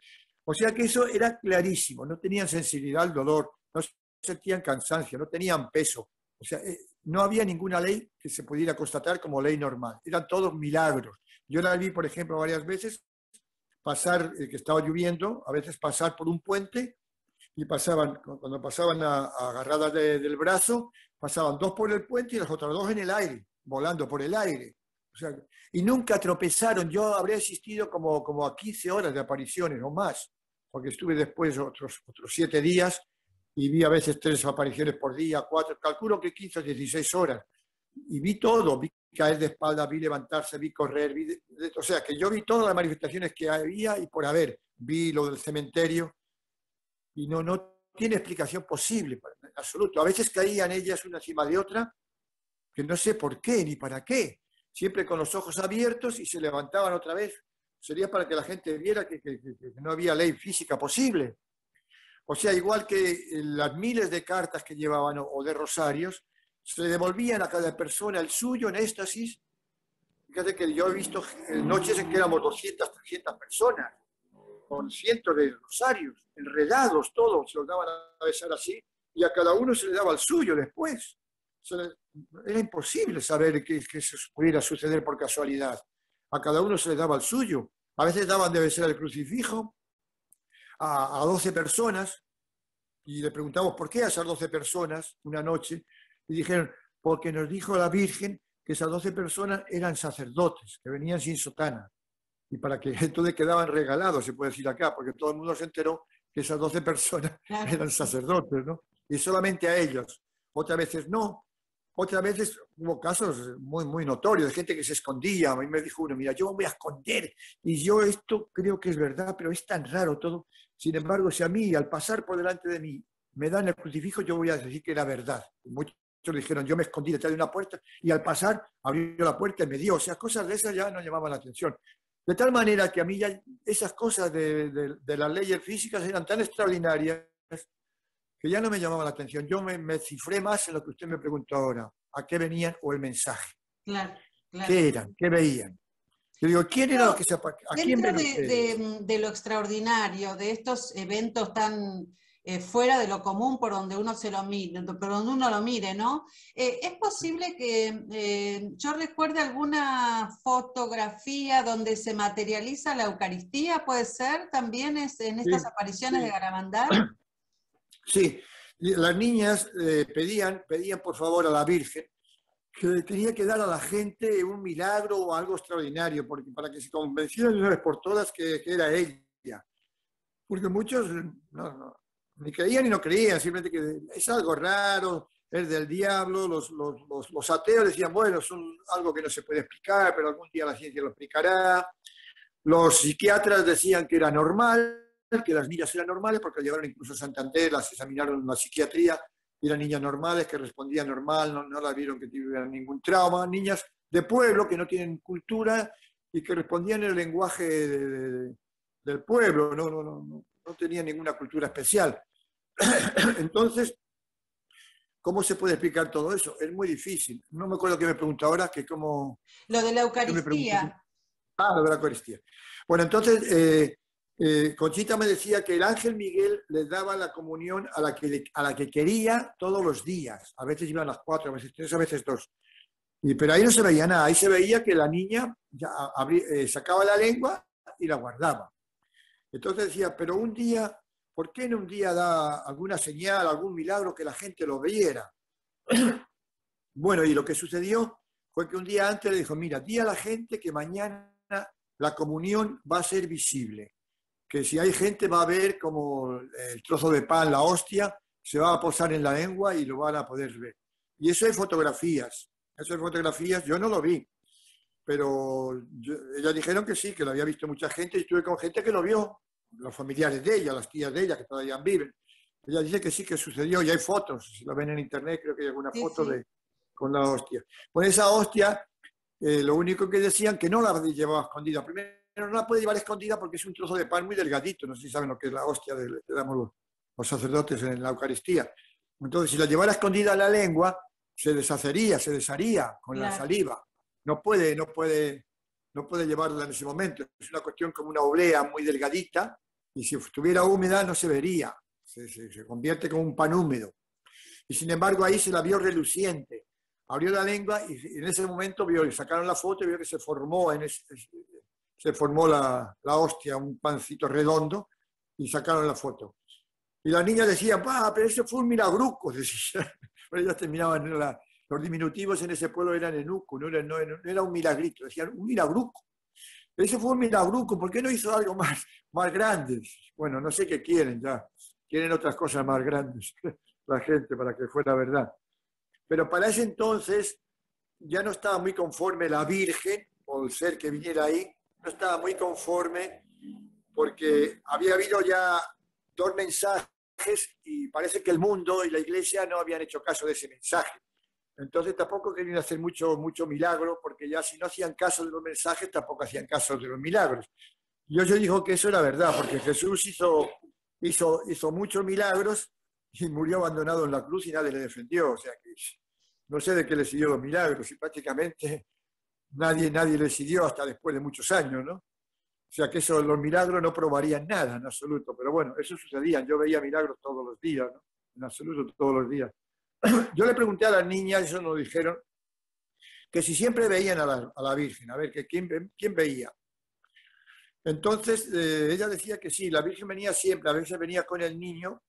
O sea que eso era clarísimo. No tenían sensibilidad al dolor, no sentían cansancio, no tenían peso. O sea, no había ninguna ley que se pudiera constatar como ley normal. Eran todos milagros. Yo la vi, por ejemplo, varias veces pasar, que estaba lloviendo, a veces pasar por un puente y cuando pasaban agarradas del brazo, pasaban 2 por el puente y las otras 2 en el aire, volando por el aire. O sea, y nunca tropezaron. Yo habría asistido como a 15 horas de apariciones o más, porque estuve después otros 7 días y vi a veces 3 apariciones por día, 4, calculo que 15 o 16 horas. Y vi todo, vi caer de espalda, vi levantarse, vi correr, o sea, que yo vi todas las manifestaciones que había y por haber. Vi lo del cementerio y no tiene explicación posible, en absoluto. A veces caían ellas una encima de otra, que no sé por qué ni para qué, siempre con los ojos abiertos y se levantaban otra vez. Sería para que la gente viera que no había ley física posible. O sea, igual que las miles de cartas que llevaban o de rosarios, se le devolvían a cada persona el suyo en éxtasis. Fíjate que yo he visto noches en que éramos 200, 300 personas, con cientos de rosarios, enredados todos, se los daban a besar así, y a cada uno se le daba el suyo después. Era imposible saber que eso pudiera suceder por casualidad. A cada uno se le daba el suyo. A veces daban de besar el crucifijo a 12 personas, y le preguntamos por qué a esas 12 personas una noche, y dijeron, porque nos dijo la Virgen que esas 12 personas eran sacerdotes, que venían sin sotana, y para que entonces quedaban regalados, se puede decir acá, porque todo el mundo se enteró que esas 12 personas eran sacerdotes, ¿no? Y solamente a ellos. Otras veces no. Otras veces hubo casos muy, muy notorios de gente que se escondía. A mí me dijo uno, mira, yo me voy a esconder. Y yo esto creo que es verdad, pero es tan raro todo. Sin embargo, si a mí, al pasar por delante de mí, me dan el crucifijo, yo voy a decir que era verdad. Muchos dijeron, yo me escondí detrás de una puerta y al pasar abrió la puerta y me dio. O sea, cosas de esas ya no llamaban la atención. De tal manera que a mí ya esas cosas de las leyes físicas eran tan extraordinarias que ya no me llamaban la atención. Yo me cifré más en lo que usted me preguntó ahora. ¿A qué venían o el mensaje? Claro, claro. ¿Qué eran? ¿Qué veían? Yo digo, ¿quién era lo que se apagaba? ¿A quién ven ustedes? De lo extraordinario, de estos eventos tan fuera de lo común por donde uno lo mire, ¿no? ¿Es posible que yo recuerde alguna fotografía donde se materializa la Eucaristía? ¿Puede ser también en estas apariciones de Garabandal? Sí, las niñas pedían por favor a la Virgen que tenía que dar a la gente un milagro o algo extraordinario, porque para que se convencieran de una vez por todas que era ella. Porque muchos ni creían ni no creían, simplemente que es algo raro, es del diablo. Los ateos decían, bueno, son algo que no se puede explicar, pero algún día la ciencia lo explicará. Los psiquiatras decían que era normal, que las niñas eran normales, porque llevaron incluso a Santander, las examinaron en la psiquiatría, eran niñas normales, que respondían normal, no las vieron que tuvieran ningún trauma, niñas de pueblo que no tienen cultura y que respondían en el lenguaje del pueblo, no tenían ninguna cultura especial. Entonces, ¿cómo se puede explicar todo eso? Es muy difícil. No me acuerdo qué me preguntó ahora, que cómo... Lo de la Eucaristía. Ah, lo de la Eucaristía. Bueno, entonces, Conchita me decía que el ángel Miguel les daba la comunión a la que quería todos los días. A veces iban las 4, a veces 3, a veces 2. Pero ahí no se veía nada. Ahí se veía que la niña ya sacaba la lengua y la guardaba. Entonces decía, pero un día, ¿por qué no un día da alguna señal, algún milagro que la gente lo viera? Bueno, y lo que sucedió fue que un día antes le dijo, mira, di a la gente que mañana la comunión va a ser visible, que si hay gente va a ver como el trozo de pan, la hostia, se va a posar en la lengua y lo van a poder ver. Y eso hay fotografías, yo no lo vi, pero ellas dijeron que sí, que lo había visto mucha gente y estuve con gente que lo vio, los familiares de ella, las tías de ella, que todavía viven. Ella dice que sí, que sucedió y hay fotos, si lo ven en internet creo que hay alguna foto sí. con la hostia. Pues esa hostia, lo único que decían que no la llevaba escondida. Primero, no la puede llevar escondida porque es un trozo de pan muy delgadito. No sé si saben lo que es la hostia que damos los sacerdotes en la Eucaristía. Entonces, si la llevara escondida en la lengua, se desharía con la saliva. No puede llevarla en ese momento. Es una cuestión como una oblea muy delgadita y si estuviera húmeda no se vería. Se convierte como un pan húmedo. Y sin embargo, ahí se la vio reluciente. Abrió la lengua y en ese momento sacaron la foto y vio que se formó la hostia, un pancito redondo, y sacaron la foto. Y la niña decía, pero eso fue un milagruco, decía. Pero ellas terminaban, los diminutivos en ese pueblo eran enuco, no era un milagrito, decían un milagruco. Eso fue un milagruco, ¿por qué no hizo algo más grande? Bueno, no sé qué quieren ya, quieren otras cosas más grandes la gente para que fuera verdad. Pero para ese entonces ya no estaba muy conforme la Virgen, o el ser que viniera ahí, no estaba muy conforme porque había habido ya 2 mensajes y parece que el mundo y la Iglesia no habían hecho caso de ese mensaje. Entonces tampoco querían hacer mucho milagro, porque ya si no hacían caso de los mensajes, tampoco hacían caso de los milagros. Y yo dijo que eso era verdad, porque Jesús hizo muchos milagros y murió abandonado en la cruz y nadie le defendió. O sea que no sé de qué le siguió los milagros y prácticamente nadie le siguió hasta después de muchos años, ¿no? O sea que los milagros no probarían nada en absoluto, pero bueno, eso sucedía. Yo veía milagros todos los días, ¿no? En absoluto todos los días. Yo le pregunté a las niñas, eso nos dijeron, que si siempre veían a la Virgen, a ver, que quién veía. Entonces ella decía que sí, la Virgen venía siempre, a veces venía con el niño.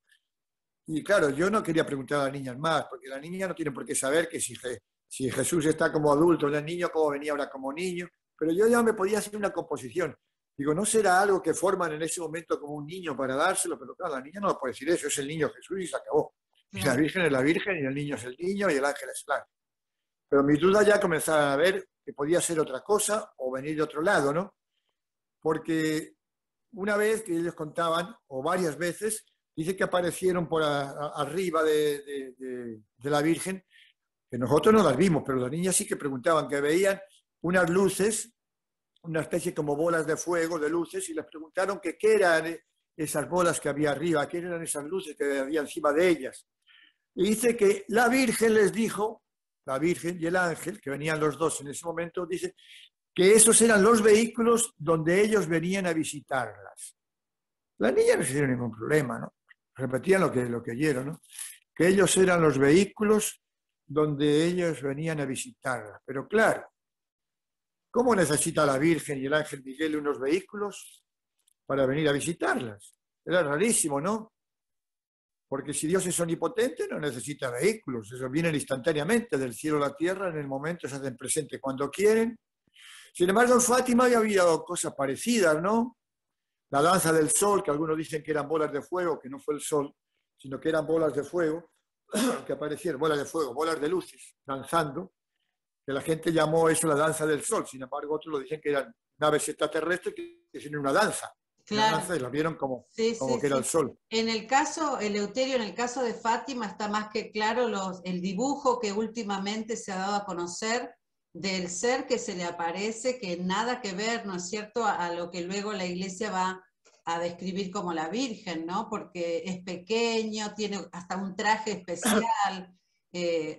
Y claro, yo no quería preguntar a las niñas más, porque las niñas no tienen por qué saber que si Jesús está como adulto, el niño cómo venía ahora como niño, pero yo ya me podía hacer una composición. Digo, ¿no será algo que forman en ese momento como un niño para dárselo? Pero claro, la niña no puede decir eso, es el niño Jesús y se acabó. Y la Virgen es la Virgen y el niño es el niño y el ángel es el ángel. Pero mis dudas ya comenzaban a ver que podía ser otra cosa o venir de otro lado, ¿no? Porque una vez que ellos contaban, o varias veces, dice que aparecieron por arriba de la Virgen, que nosotros no las vimos, pero las niñas sí que preguntaban, que veían unas luces, una especie como bolas de fuego, de luces, y les preguntaron que qué eran esas bolas que había arriba, qué eran esas luces que había encima de ellas. Y dice que la Virgen les dijo, la Virgen y el ángel, que venían los dos en ese momento, dice que esos eran los vehículos donde ellos venían a visitarlas. Las niñas no se dieron ningún problema, ¿no? Repetían lo que oyeron, ¿no? Que ellos eran los vehículos donde ellos venían a visitarla. Pero claro, ¿cómo necesita la Virgen y el ángel Miguel unos vehículos para venir a visitarlas? Era rarísimo, ¿no? Porque si Dios es omnipotente no necesita vehículos, esos vienen instantáneamente del cielo a la tierra, en el momento se hacen presente cuando quieren. Sin embargo, en Fátima había habido cosas parecidas, ¿no? La danza del sol, que algunos dicen que eran bolas de fuego, que no fue el sol, sino que eran bolas de fuego, que aparecieron, bolas de fuego, bolas de luces, danzando, que la gente llamó eso la danza del sol. Sin embargo, otros lo dicen que eran naves extraterrestres que hicieron una danza. Claro. Una danza y la vieron como Sí, que era el sol. En el caso, Eleuterio, en el caso de Fátima está más que claro el dibujo que últimamente se ha dado a conocer del ser que se le aparece, que nada que ver, ¿no es cierto?, a lo que luego la Iglesia va a describir como la Virgen, ¿no? Porque es pequeño, tiene hasta un traje especial,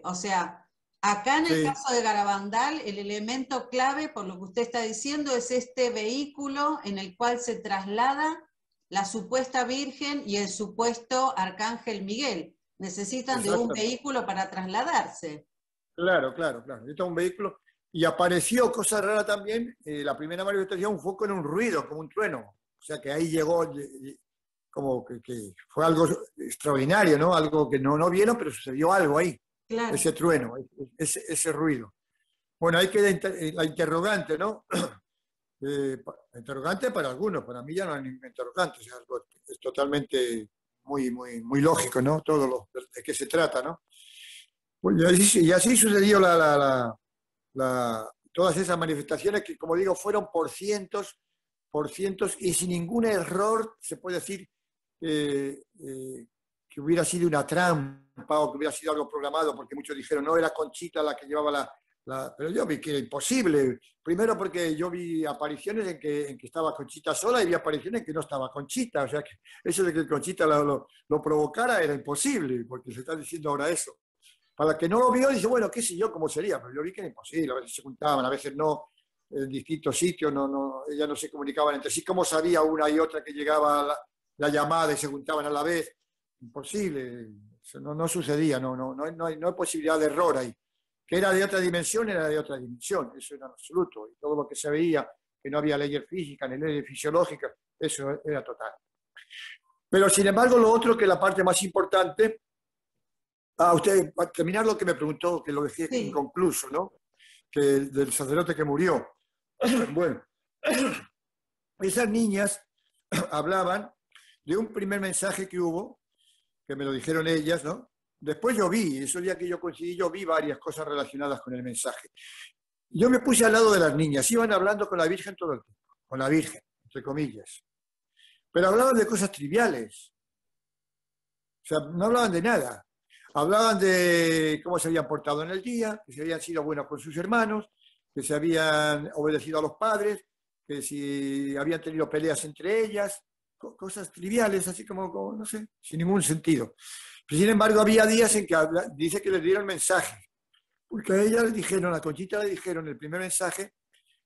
o sea, Acá en el Sí, caso de Garabandal, el elemento clave, por lo que usted está diciendo, es este vehículo en el cual se traslada la supuesta Virgen y el supuesto Arcángel Miguel. Necesitan de un exactamente. vehículo para trasladarse. Claro, claro, claro. Necesita un vehículo. Y apareció, cosa rara también, la primera manifestación fue con un ruido, como un trueno. O sea que ahí llegó, como que fue algo extraordinario, ¿no? Algo que no vieron, pero sucedió algo ahí. Claro. Ese trueno, ese ruido. Bueno, ahí queda la interrogante, ¿no? Interrogante para algunos, para mí ya no hay ningún interrogante, o sea, es totalmente muy lógico, ¿no? Todo de qué se trata, ¿no? Pues y así sucedió todas esas manifestaciones que, como digo, fueron por cientos, y sin ningún error se puede decir que hubiera sido una trampa o que hubiera sido algo programado, porque muchos dijeron, no, era Conchita la que llevaba pero yo vi que era imposible. Primero porque yo vi apariciones en que estaba Conchita sola y vi apariciones en que no estaba Conchita. O sea, que eso de que Conchita lo provocara era imposible, porque se está diciendo ahora eso. Para el que no lo vio, dice, bueno, qué sé yo, cómo sería. Pero yo vi que era imposible. A veces se juntaban, a veces no, en distintos sitios, ellas no se comunicaban entre sí. ¿Cómo sabía una y otra que llegaba la llamada y se juntaban a la vez? Imposible. Eso no sucedía, no hay posibilidad de error ahí. Que era de otra dimensión, era de otra dimensión, eso era en absoluto. Y todo lo que se veía, que no había leyes físicas ni leyes fisiológicas, eso era total. Pero sin embargo, lo otro, que es la parte más importante, usted, para terminar lo que me preguntó, que lo dejé Sí. inconcluso, ¿no? Que del sacerdote que murió. Bueno, esas niñas hablaban de un primer mensaje que hubo, que me lo dijeron ellas, ¿no? Después yo vi, esos días que yo coincidí, yo vi varias cosas relacionadas con el mensaje. Yo me puse al lado de las niñas, iban hablando con la Virgen todo el tiempo, con la Virgen, entre comillas. Pero hablaban de cosas triviales. O sea, no hablaban de nada. Hablaban de cómo se habían portado en el día, que si habían sido buenos con sus hermanos, que se habían obedecido a los padres, que si habían tenido peleas entre ellas, cosas triviales, así como, no sé, sin ningún sentido. Pero, sin embargo, había días en que dice que les dieron mensaje, porque a ella le dijeron, a Conchita le dijeron el primer mensaje,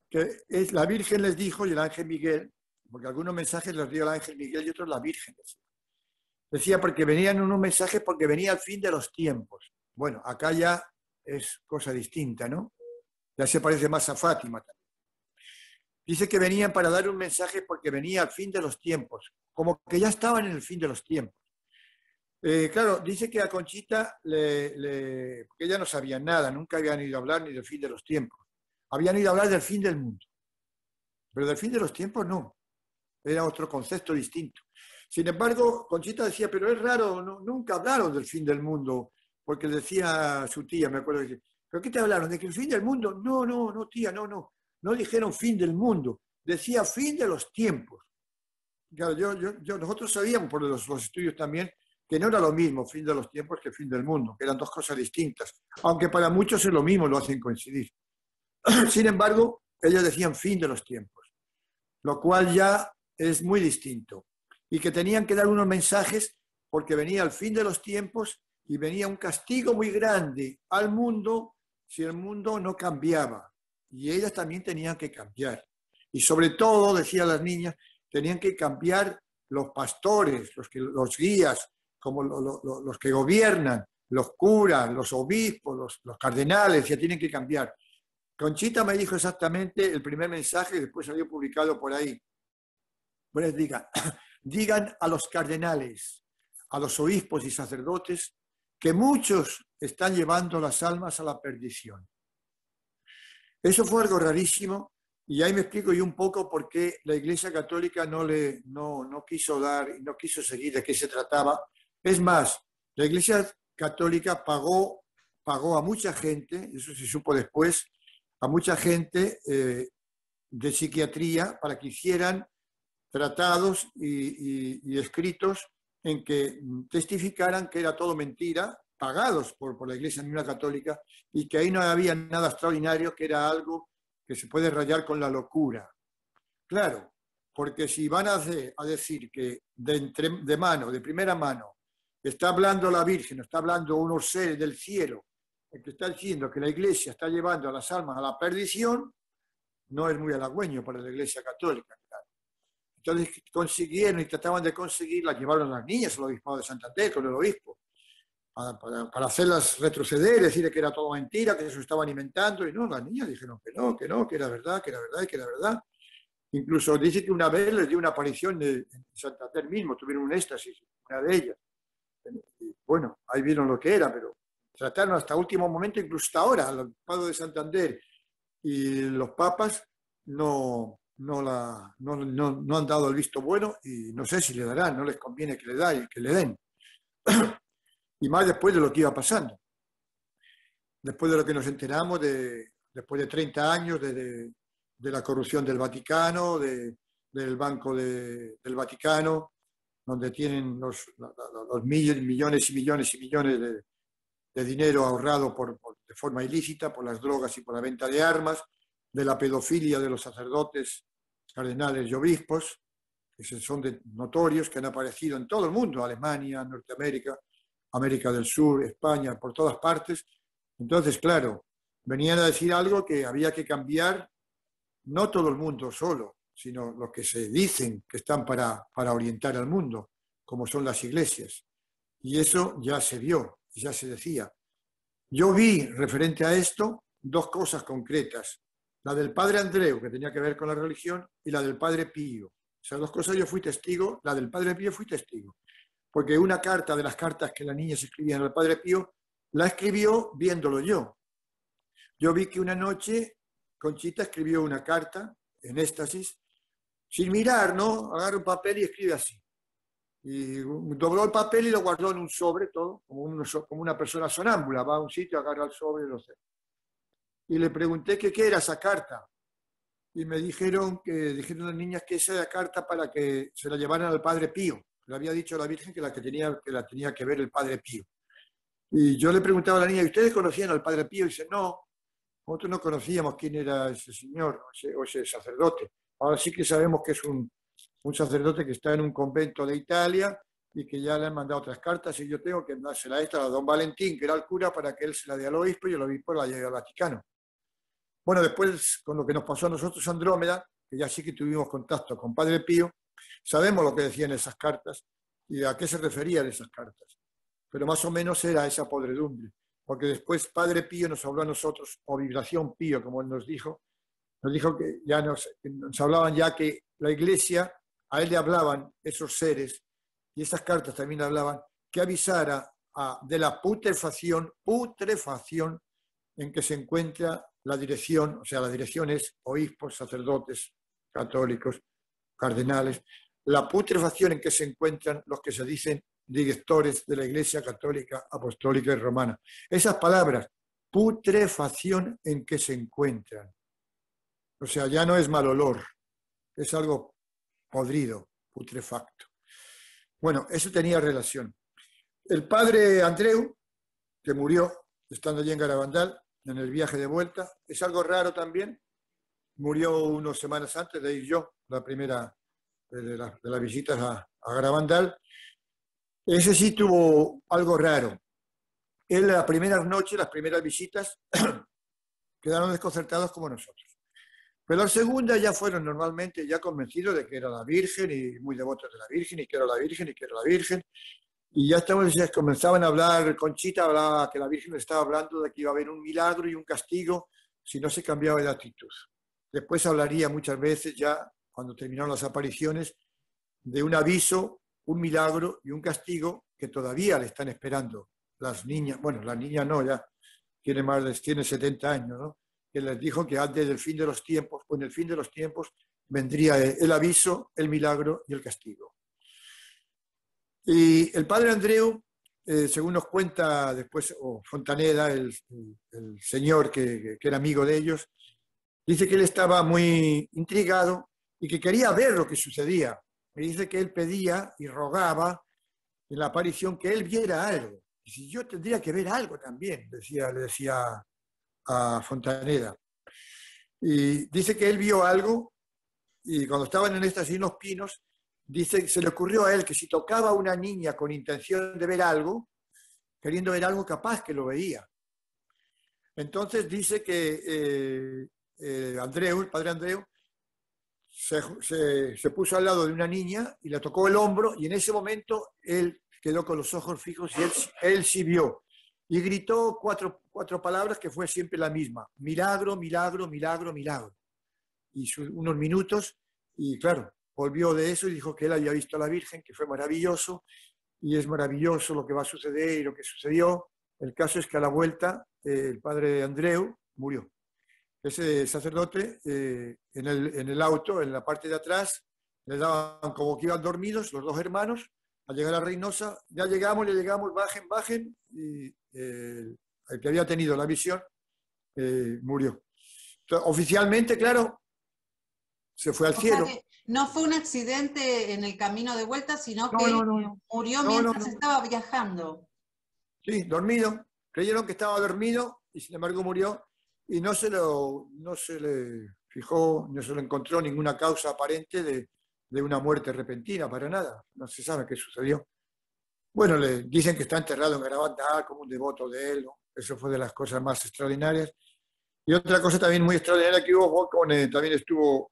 que la Virgen les dijo, y el ángel Miguel, porque algunos mensajes los dio el ángel Miguel y otros la Virgen. Decía, porque venían unos mensajes porque venía el fin de los tiempos. Bueno, acá ya es cosa distinta, ¿no? Ya se parece más a Fátima también. Dice que venían para dar un mensaje porque venía el fin de los tiempos, como que ya estaban en el fin de los tiempos. Claro, dice que a Conchita, porque ella no sabía nada, nunca habían ido a hablar ni del fin de los tiempos. Habían ido a hablar del fin del mundo. Pero del fin de los tiempos no. Era otro concepto distinto. Sin embargo, Conchita decía, pero es raro, nunca hablaron del fin del mundo, porque decía su tía, me acuerdo, ¿pero qué te hablaron? ¿De que el fin del mundo? No, tía, no dijeron fin del mundo, decía fin de los tiempos. Claro, nosotros sabíamos por los estudios también que no era lo mismo fin de los tiempos que fin del mundo, que eran dos cosas distintas, aunque para muchos es lo mismo, lo hacen coincidir. Sin embargo, ellos decían fin de los tiempos, lo cual ya es muy distinto, y que tenían que dar unos mensajes porque venía el fin de los tiempos y venía un castigo muy grande al mundo si el mundo no cambiaba, y ellas también tenían que cambiar. Y sobre todo, decían las niñas, tenían que cambiar los pastores, los guías, como los que gobiernan, los curas, los obispos, los cardenales, ya tienen que cambiar. Conchita me dijo exactamente el primer mensaje, después salió publicado por ahí. Bueno, digan a los cardenales, a los obispos y sacerdotes, que muchos están llevando las almas a la perdición. Eso fue algo rarísimo, y ahí me explico yo un poco por qué la Iglesia Católica no quiso dar, no quiso seguir de qué se trataba. Es más, la Iglesia Católica pagó a mucha gente, eso se supo después, a mucha gente de psiquiatría para que hicieran tratados y escritos en que testificaran que era todo mentira, pagados por la Iglesia misma Católica, y que ahí no había nada extraordinario, que era algo que se puede rayar con la locura. Claro, porque si van a decir que de primera mano, está hablando la Virgen, está hablando unos seres del cielo, el que está diciendo que la Iglesia está llevando a las almas a la perdición, no es muy halagüeño para la Iglesia Católica. Claro. Entonces consiguieron y trataban de conseguirla, llevaron a las niñas al Obispado de Santander con el obispo, para hacerlas retroceder, decir que era todo mentira, que se estaban inventando, y no, las niñas dijeron que era verdad, que era verdad y que era verdad. Incluso dice que una vez les dio una aparición en Santander mismo, tuvieron un éxtasis, una de ellas. Y bueno, ahí vieron lo que era, pero trataron hasta último momento, incluso hasta ahora, el Obispado de Santander y los papas no han dado el visto bueno y no sé si le darán, no les conviene que le den. Y más después de lo que iba pasando. Después de lo que nos enteramos, después de 30 años de la corrupción del Vaticano, del Banco del Vaticano, donde tienen los millones y millones y millones de dinero ahorrado de forma ilícita por las drogas y por la venta de armas, de la pedofilia de los sacerdotes, cardenales y obispos, que son notorios, que han aparecido en todo el mundo, Alemania, Norteamérica, América del Sur, España, por todas partes. Entonces, claro, venían a decir algo que había que cambiar, no todo el mundo solo, sino los que se dicen que están para orientar al mundo, como son las iglesias. Y eso ya se vio, ya se decía. Yo vi, referente a esto, dos cosas concretas. La del padre Andreu, que tenía que ver con la religión, y la del padre Pío. Esas dos cosas yo fui testigo, la del padre Pío fui testigo. Porque una carta de las cartas que la niña se escribían al padre Pío, la escribió viéndolo yo. Yo vi que una noche Conchita escribió una carta, en éxtasis, sin mirar, ¿no? Agarra un papel y escribe así. Y dobló el papel y lo guardó en un sobre, todo, como una persona sonámbula. Va a un sitio, agarra el sobre y lo sé. Y le pregunté qué era esa carta. Y me dijeron las niñas que esa era carta para que se la llevaran al padre Pío. Le había dicho a la Virgen que la tenía que ver el padre Pío. Y yo le preguntaba a la niña, ¿y ustedes conocían al padre Pío? Y dice, no, nosotros no conocíamos quién era ese señor o ese sacerdote. Ahora sí que sabemos que es un sacerdote que está en un convento de Italia y que ya le han mandado otras cartas y yo tengo que dársela esta a don Valentín, que era el cura, para que él se la dé al obispo y el obispo la lleve al Vaticano. Bueno, después, con lo que nos pasó a nosotros, Andrómeda, que ya sí que tuvimos contacto con padre Pío, sabemos lo que decían esas cartas y a qué se referían esas cartas. Pero más o menos era esa podredumbre. Porque después padre Pío nos habló a nosotros, o vibración Pío, como él nos dijo que ya nos hablaban ya que la Iglesia, a él le hablaban esos seres, y esas cartas también hablaban, que avisara de la putrefacción en que se encuentra la dirección, o sea, la dirección es obispos, sacerdotes, católicos, cardenales, la putrefacción en que se encuentran los que se dicen directores de la Iglesia Católica, Apostólica y Romana. Esas palabras, putrefacción en que se encuentran. O sea, ya no es mal olor, es algo podrido, putrefacto. Bueno, eso tenía relación. El padre Andreu, que murió estando allí en Garabandal, en el viaje de vuelta, es algo raro también. Murió unas semanas antes de ir yo, la primera de las visitas a Garabandal. Ese sí tuvo algo raro. Él, las primeras noches, las primeras visitas, quedaron desconcertados como nosotros. Pero la segunda ya fueron normalmente ya convencidos de que era la Virgen y muy devotos de la Virgen y que era la Virgen y que era la Virgen. Y ya comenzaban a hablar, Conchita hablaba que la Virgen estaba hablando de que iba a haber un milagro y un castigo si no se cambiaba de actitud. Después hablaría muchas veces ya, cuando terminaron las apariciones, de un aviso, un milagro y un castigo que todavía le están esperando las niñas. Bueno, la niña no, ya tiene 70 años, ¿no? Que les dijo que antes del fin de los tiempos, o en el fin de los tiempos, vendría el aviso, el milagro y el castigo. Y el padre Andreu, según nos cuenta después Fontaneda, el señor que era amigo de ellos, dice que él estaba muy intrigado y que quería ver lo que sucedía. Me dice que él pedía y rogaba en la aparición que él viera algo. Y si yo tendría que ver algo también, le decía a Fontaneda. Y dice que él vio algo y cuando estaban en estas unos pinos, dice que se le ocurrió a él que si tocaba a una niña con intención de ver algo, queriendo ver algo, capaz que lo veía. Entonces dice que Andreu, el padre Andreu, se puso al lado de una niña y le tocó el hombro, y en ese momento él quedó con los ojos fijos y él sí vio. Y gritó cuatro palabras que fue siempre la misma: milagro, milagro, milagro, milagro. Y unos minutos, y claro, volvió de eso y dijo que él había visto a la Virgen, que fue maravilloso, y es maravilloso lo que va a suceder y lo que sucedió. El caso es que a la vuelta el padre Andreu murió. Ese sacerdote en el auto, en la parte de atrás, le daban como que iban dormidos los dos hermanos. Al llegar a Reynosa, ya llegamos, bajen, bajen, y el que había tenido la visión murió. Entonces, oficialmente, claro, se fue al cielo. Sea que no fue un accidente en el camino de vuelta, sino que No. murió mientras estaba viajando. Sí, dormido. Creyeron que estaba dormido y sin embargo murió, y no se le fijó, no se le encontró ninguna causa aparente de una muerte repentina, para nada. No se sabe qué sucedió. Bueno, le dicen que está enterrado en Garabandal como un devoto de él, ¿no? Eso fue de las cosas más extraordinarias. Y otra cosa también muy extraordinaria que hubo, también estuvo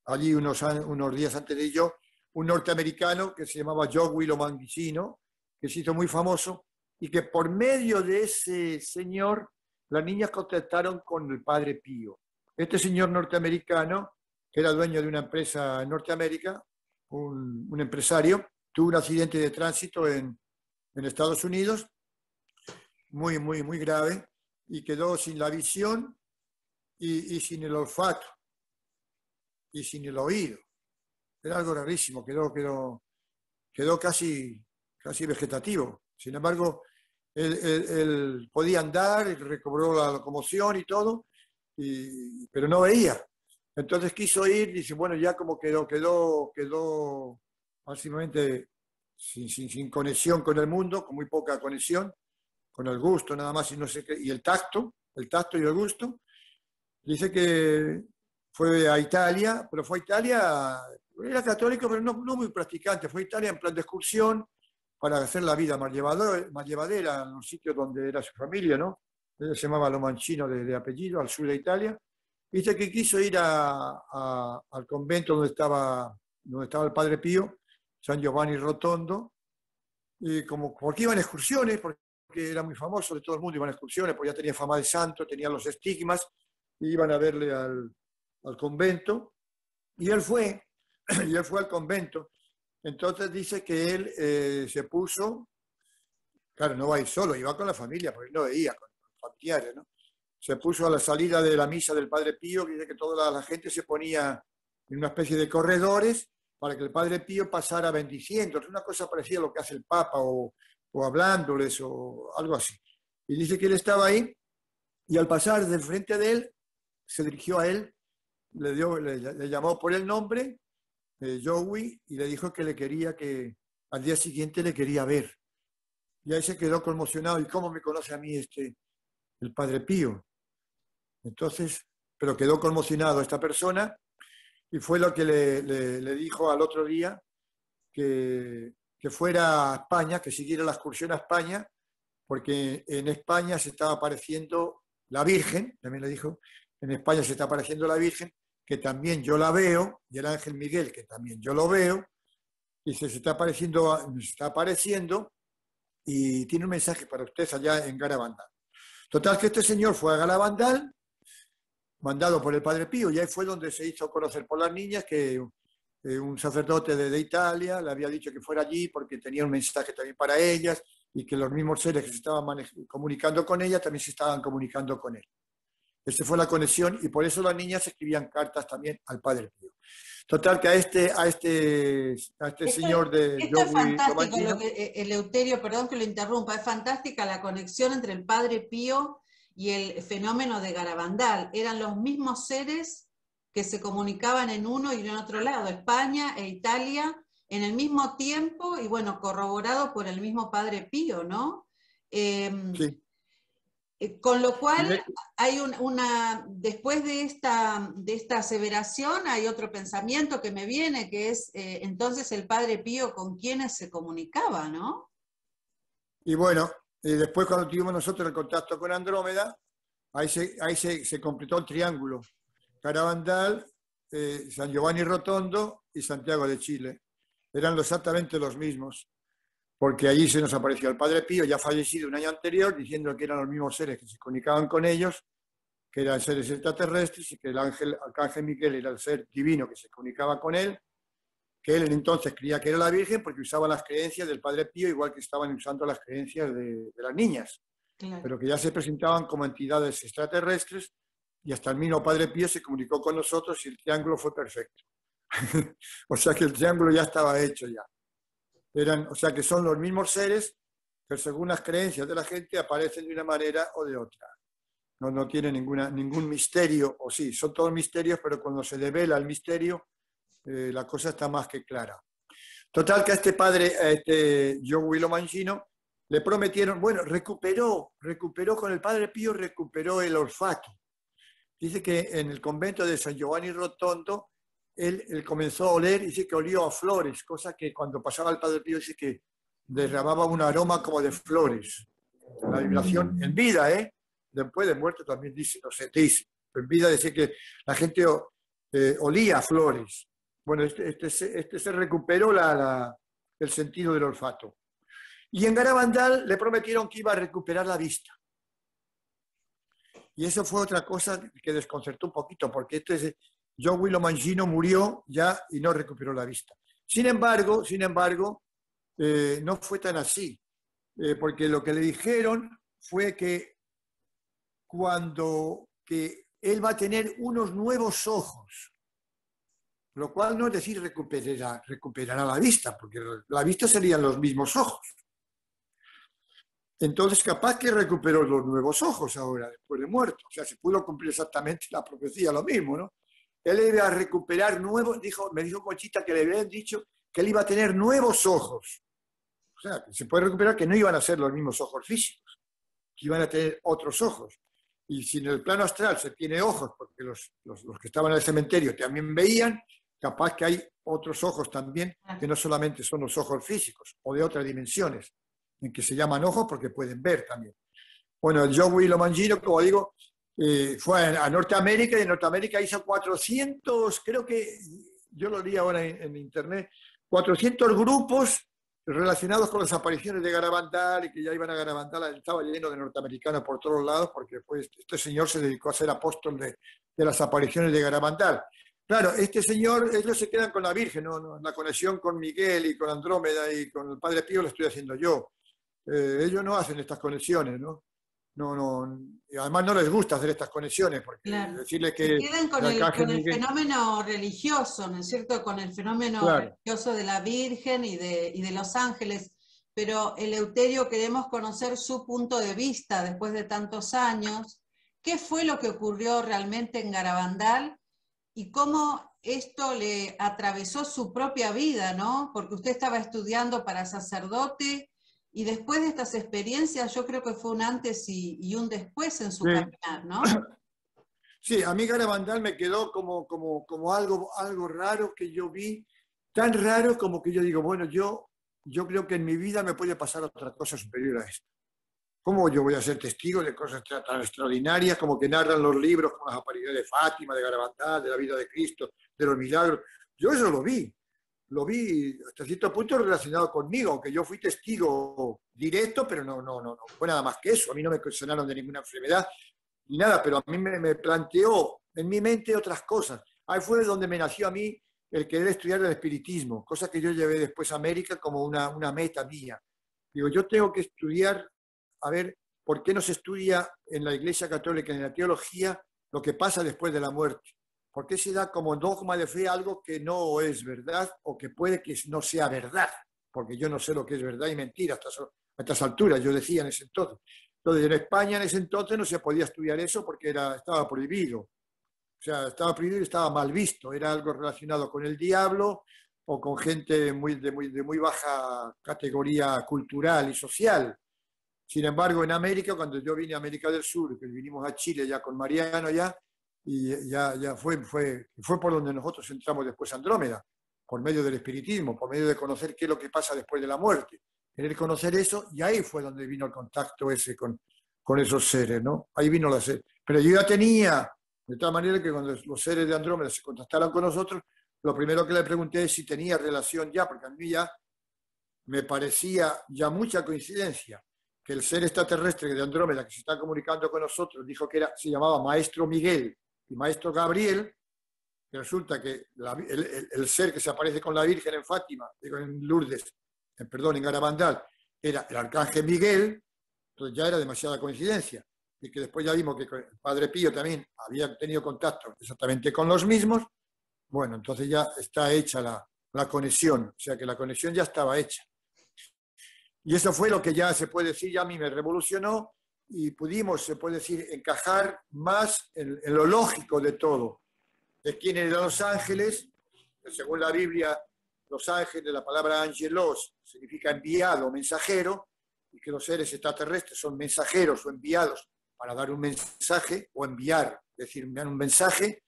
allí unos días antes de ello, un norteamericano que se llamaba Joe Manguicino, que se hizo muy famoso, y que por medio de ese señor las niñas contactaron con el Padre Pío. Este señor norteamericano, que era dueño de una empresa en Norteamérica, un empresario, tuvo un accidente de tránsito en Estados Unidos, muy, muy, muy grave, y quedó sin la visión y sin el olfato y sin el oído. Era algo rarísimo, quedó casi vegetativo. Sin embargo, él podía andar, recobró la locomoción y todo, pero no veía. Entonces quiso ir, dice, bueno, ya como quedó básicamente sin conexión con el mundo, con muy poca conexión, con el gusto nada más, y no sé qué, y el tacto y el gusto. Dice que fue a Italia, pero fue a Italia, era católico, pero no muy practicante, fue a Italia en plan de excursión para hacer la vida más llevadera en los sitios donde era su familia, ¿no? Él se llamaba Lomancino de apellido, al sur de Italia. Dice que quiso ir al convento donde estaba el Padre Pío, San Giovanni Rotondo, y porque iban excursiones, porque era muy famoso, de todo el mundo iban excursiones, porque ya tenía fama de santo, tenía los estigmas, y iban a verle al convento, y él fue al convento. Entonces dice que él se puso, claro, no va a ir solo, iba con la familia, porque no veía, con familiares, ¿no? Se puso a la salida de la misa del Padre Pío, que dice que toda la gente se ponía en una especie de corredores para que el Padre Pío pasara bendiciendo. Es una cosa parecida a lo que hace el Papa, o hablándoles, o algo así. Y dice que él estaba ahí, y al pasar del frente de él, se dirigió a él, le llamó por el nombre, Joey, y le dijo que al día siguiente le quería ver. Y ahí se quedó conmocionado. ¿Y cómo me conoce a mí el Padre Pío? Entonces, pero quedó conmocionado esta persona, y fue lo que le dijo al otro día que fuera a España, que siguiera la excursión a España, porque en España se estaba apareciendo la Virgen, también le dijo, en España se está apareciendo la Virgen, que también yo la veo, y el ángel Miguel, que también yo lo veo, y se está apareciendo, y tiene un mensaje para ustedes allá en Garabandal. Total, que este señor fue a Garabandal, mandado por el Padre Pío, y ahí fue donde se hizo conocer por las niñas que un sacerdote de Italia le había dicho que fuera allí porque tenía un mensaje también para ellas, y que los mismos seres que se estaban comunicando con ella también se estaban comunicando con él. Esa fue la conexión, y por eso las niñas escribían cartas también al Padre Pío. Total, que a este señor de Esto es fantástico, Eleuterio, perdón que lo interrumpa, es fantástica la conexión entre el Padre Pío y el fenómeno de Garabandal. Eran los mismos seres que se comunicaban en uno y en otro lado, España e Italia, en el mismo tiempo, y bueno, corroborado por el mismo Padre Pío, ¿no? Sí. Con lo cual, hay después de esta aseveración, hay otro pensamiento que me viene, que es entonces el Padre Pío con quienes se comunicaba, ¿no? Y bueno, después cuando tuvimos nosotros el contacto con Andrómeda, ahí se completó el triángulo. Garabandal, San Giovanni Rotondo y Santiago de Chile. Eran exactamente los mismos, porque allí se nos apareció el Padre Pío, ya fallecido un año anterior, diciendo que eran los mismos seres que se comunicaban con ellos, que eran seres extraterrestres y que el arcángel Miguel era el ser divino que se comunicaba con él, que él entonces creía que era la Virgen porque usaba las creencias del Padre Pío, igual que estaban usando las creencias de las niñas, Claro. pero que ya se presentaban como entidades extraterrestres, y hasta el mismo Padre Pío se comunicó con nosotros y el triángulo fue perfecto. O sea que el triángulo ya estaba hecho ya. O sea que son los mismos seres, pero según las creencias de la gente aparecen de una manera o de otra. No tiene ningún misterio, o sí, son todos misterios, pero cuando se devela el misterio, la cosa está más que clara. Total que a este padre, a este John Willow Mangino, le prometieron, bueno, recuperó con el Padre Pío, recuperó el olfato. Dice que en el convento de San Giovanni Rotondo, él comenzó a oler, dice que olió a flores, cosa que cuando pasaba el Padre Pío dice que derramaba un aroma como de flores. La vibración en vida, después de muerto también dice, no sé, dice, en vida dice que la gente olía flores. Bueno, este se recuperó el sentido del olfato. Y en Garabandal le prometieron que iba a recuperar la vista. Y eso fue otra cosa que desconcertó un poquito, porque John Willow Mangino murió ya y no recuperó la vista. Sin embargo, no fue tan así, porque lo que le dijeron fue que que él va a tener unos nuevos ojos, lo cual no es decir recuperará la vista, porque la vista serían los mismos ojos. Entonces, capaz que recuperó los nuevos ojos ahora, después de muerto. O sea, se pudo cumplir exactamente la profecía, lo mismo, ¿no? Él iba a recuperar me dijo Conchita que le habían dicho que él iba a tener nuevos ojos. O sea, que se puede recuperar que no iban a ser los mismos ojos físicos, que iban a tener otros ojos. Y si en el plano astral se tiene ojos, porque los que estaban en el cementerio también veían, capaz que hay otros ojos también, que no solamente son los ojos físicos, o de otras dimensiones, en que se llaman ojos porque pueden ver también. Bueno, el John Willow Mangino, como digo, fue a Norteamérica, y en Norteamérica hizo 400, creo que, yo lo leí ahora en internet, 400 grupos relacionados con las apariciones de Garabandal, y que ya iban a Garabandal, estaba lleno de norteamericanos por todos lados, porque pues, este señor se dedicó a ser apóstol de las apariciones de Garabandal. Claro, este señor, ellos se quedan con la Virgen, ¿no? La conexión con Miguel y con Andrómeda y con el Padre Pío lo estoy haciendo yo. Ellos no hacen estas conexiones, ¿no? Y además no les gusta hacer estas conexiones, porque claro, decirles que... se quedan con el fenómeno religioso, ¿no es cierto? Con el fenómeno religioso de la Virgen y de los ángeles. Pero, Eleuterio, queremos conocer su punto de vista después de tantos años. ¿Qué fue lo que ocurrió realmente en Garabandal? Y cómo esto le atravesó su propia vida, ¿no? Porque usted estaba estudiando para sacerdote, y después de estas experiencias yo creo que fue un antes y un después en su caminar, ¿no? Sí, a mí Garabandal me quedó como algo raro que yo vi, tan raro como que yo digo, bueno, yo creo que en mi vida me puede pasar otra cosa superior a esto. ¿Cómo yo voy a ser testigo de cosas tan extraordinarias como que narran los libros con las apariciones de Fátima, de Garabandal, de la vida de Cristo, de los milagros? Yo eso lo vi hasta cierto punto relacionado conmigo, aunque yo fui testigo directo, pero no fue nada más que eso. A mí no me sanaron de ninguna enfermedad ni nada, pero a mí me planteó en mi mente otras cosas. Ahí fue donde me nació a mí el querer estudiar el espiritismo, cosa que yo llevé después a América como una meta mía. Digo, yo tengo que estudiar, a ver, ¿por qué no se estudia en la Iglesia Católica, en la teología, lo que pasa después de la muerte? ¿Por qué se da como dogma de fe algo que no es verdad o que puede que no sea verdad? Porque yo no sé lo que es verdad y mentira a estas alturas, yo decía en ese entonces. Entonces, en España en ese entonces no se podía estudiar eso porque estaba prohibido. O sea, estaba prohibido y estaba mal visto. Era algo relacionado con el diablo o con gente de muy baja categoría cultural y social. Sin embargo, en América, cuando yo vine a América del Sur, que vinimos a Chile ya con Mariano y ya fue por donde nosotros entramos después a Andrómeda, por medio del espiritismo, por medio de conocer qué es lo que pasa después de la muerte, querer conocer eso, y ahí fue donde vino el contacto ese con esos seres, ¿no? Ahí vino la sed. Pero yo ya tenía, de tal manera que cuando los seres de Andrómeda se contactaron con nosotros, lo primero que le pregunté es si tenía relación ya, porque a mí ya me parecía ya mucha coincidencia que el ser extraterrestre de Andrómeda que se está comunicando con nosotros dijo que se llamaba Maestro Miguel y Maestro Gabriel, y resulta que el ser que se aparece con la Virgen en Fátima, digo en Lourdes, en Garabandal, era el Arcángel Miguel, entonces ya era demasiada coincidencia. Y que después ya vimos que el Padre Pío también había tenido contacto exactamente con los mismos. Bueno, entonces ya está hecha la conexión, o sea que la conexión ya estaba hecha. Y eso fue lo que ya se puede decir, ya a mí me revolucionó y pudimos, se puede decir, encajar más en lo lógico de todo. De quién eran los ángeles, según la Biblia, los ángeles, la palabra angelos significa enviado o mensajero, y que los seres extraterrestres son mensajeros o enviados para dar un mensaje o enviar, es decir, enviar un mensaje.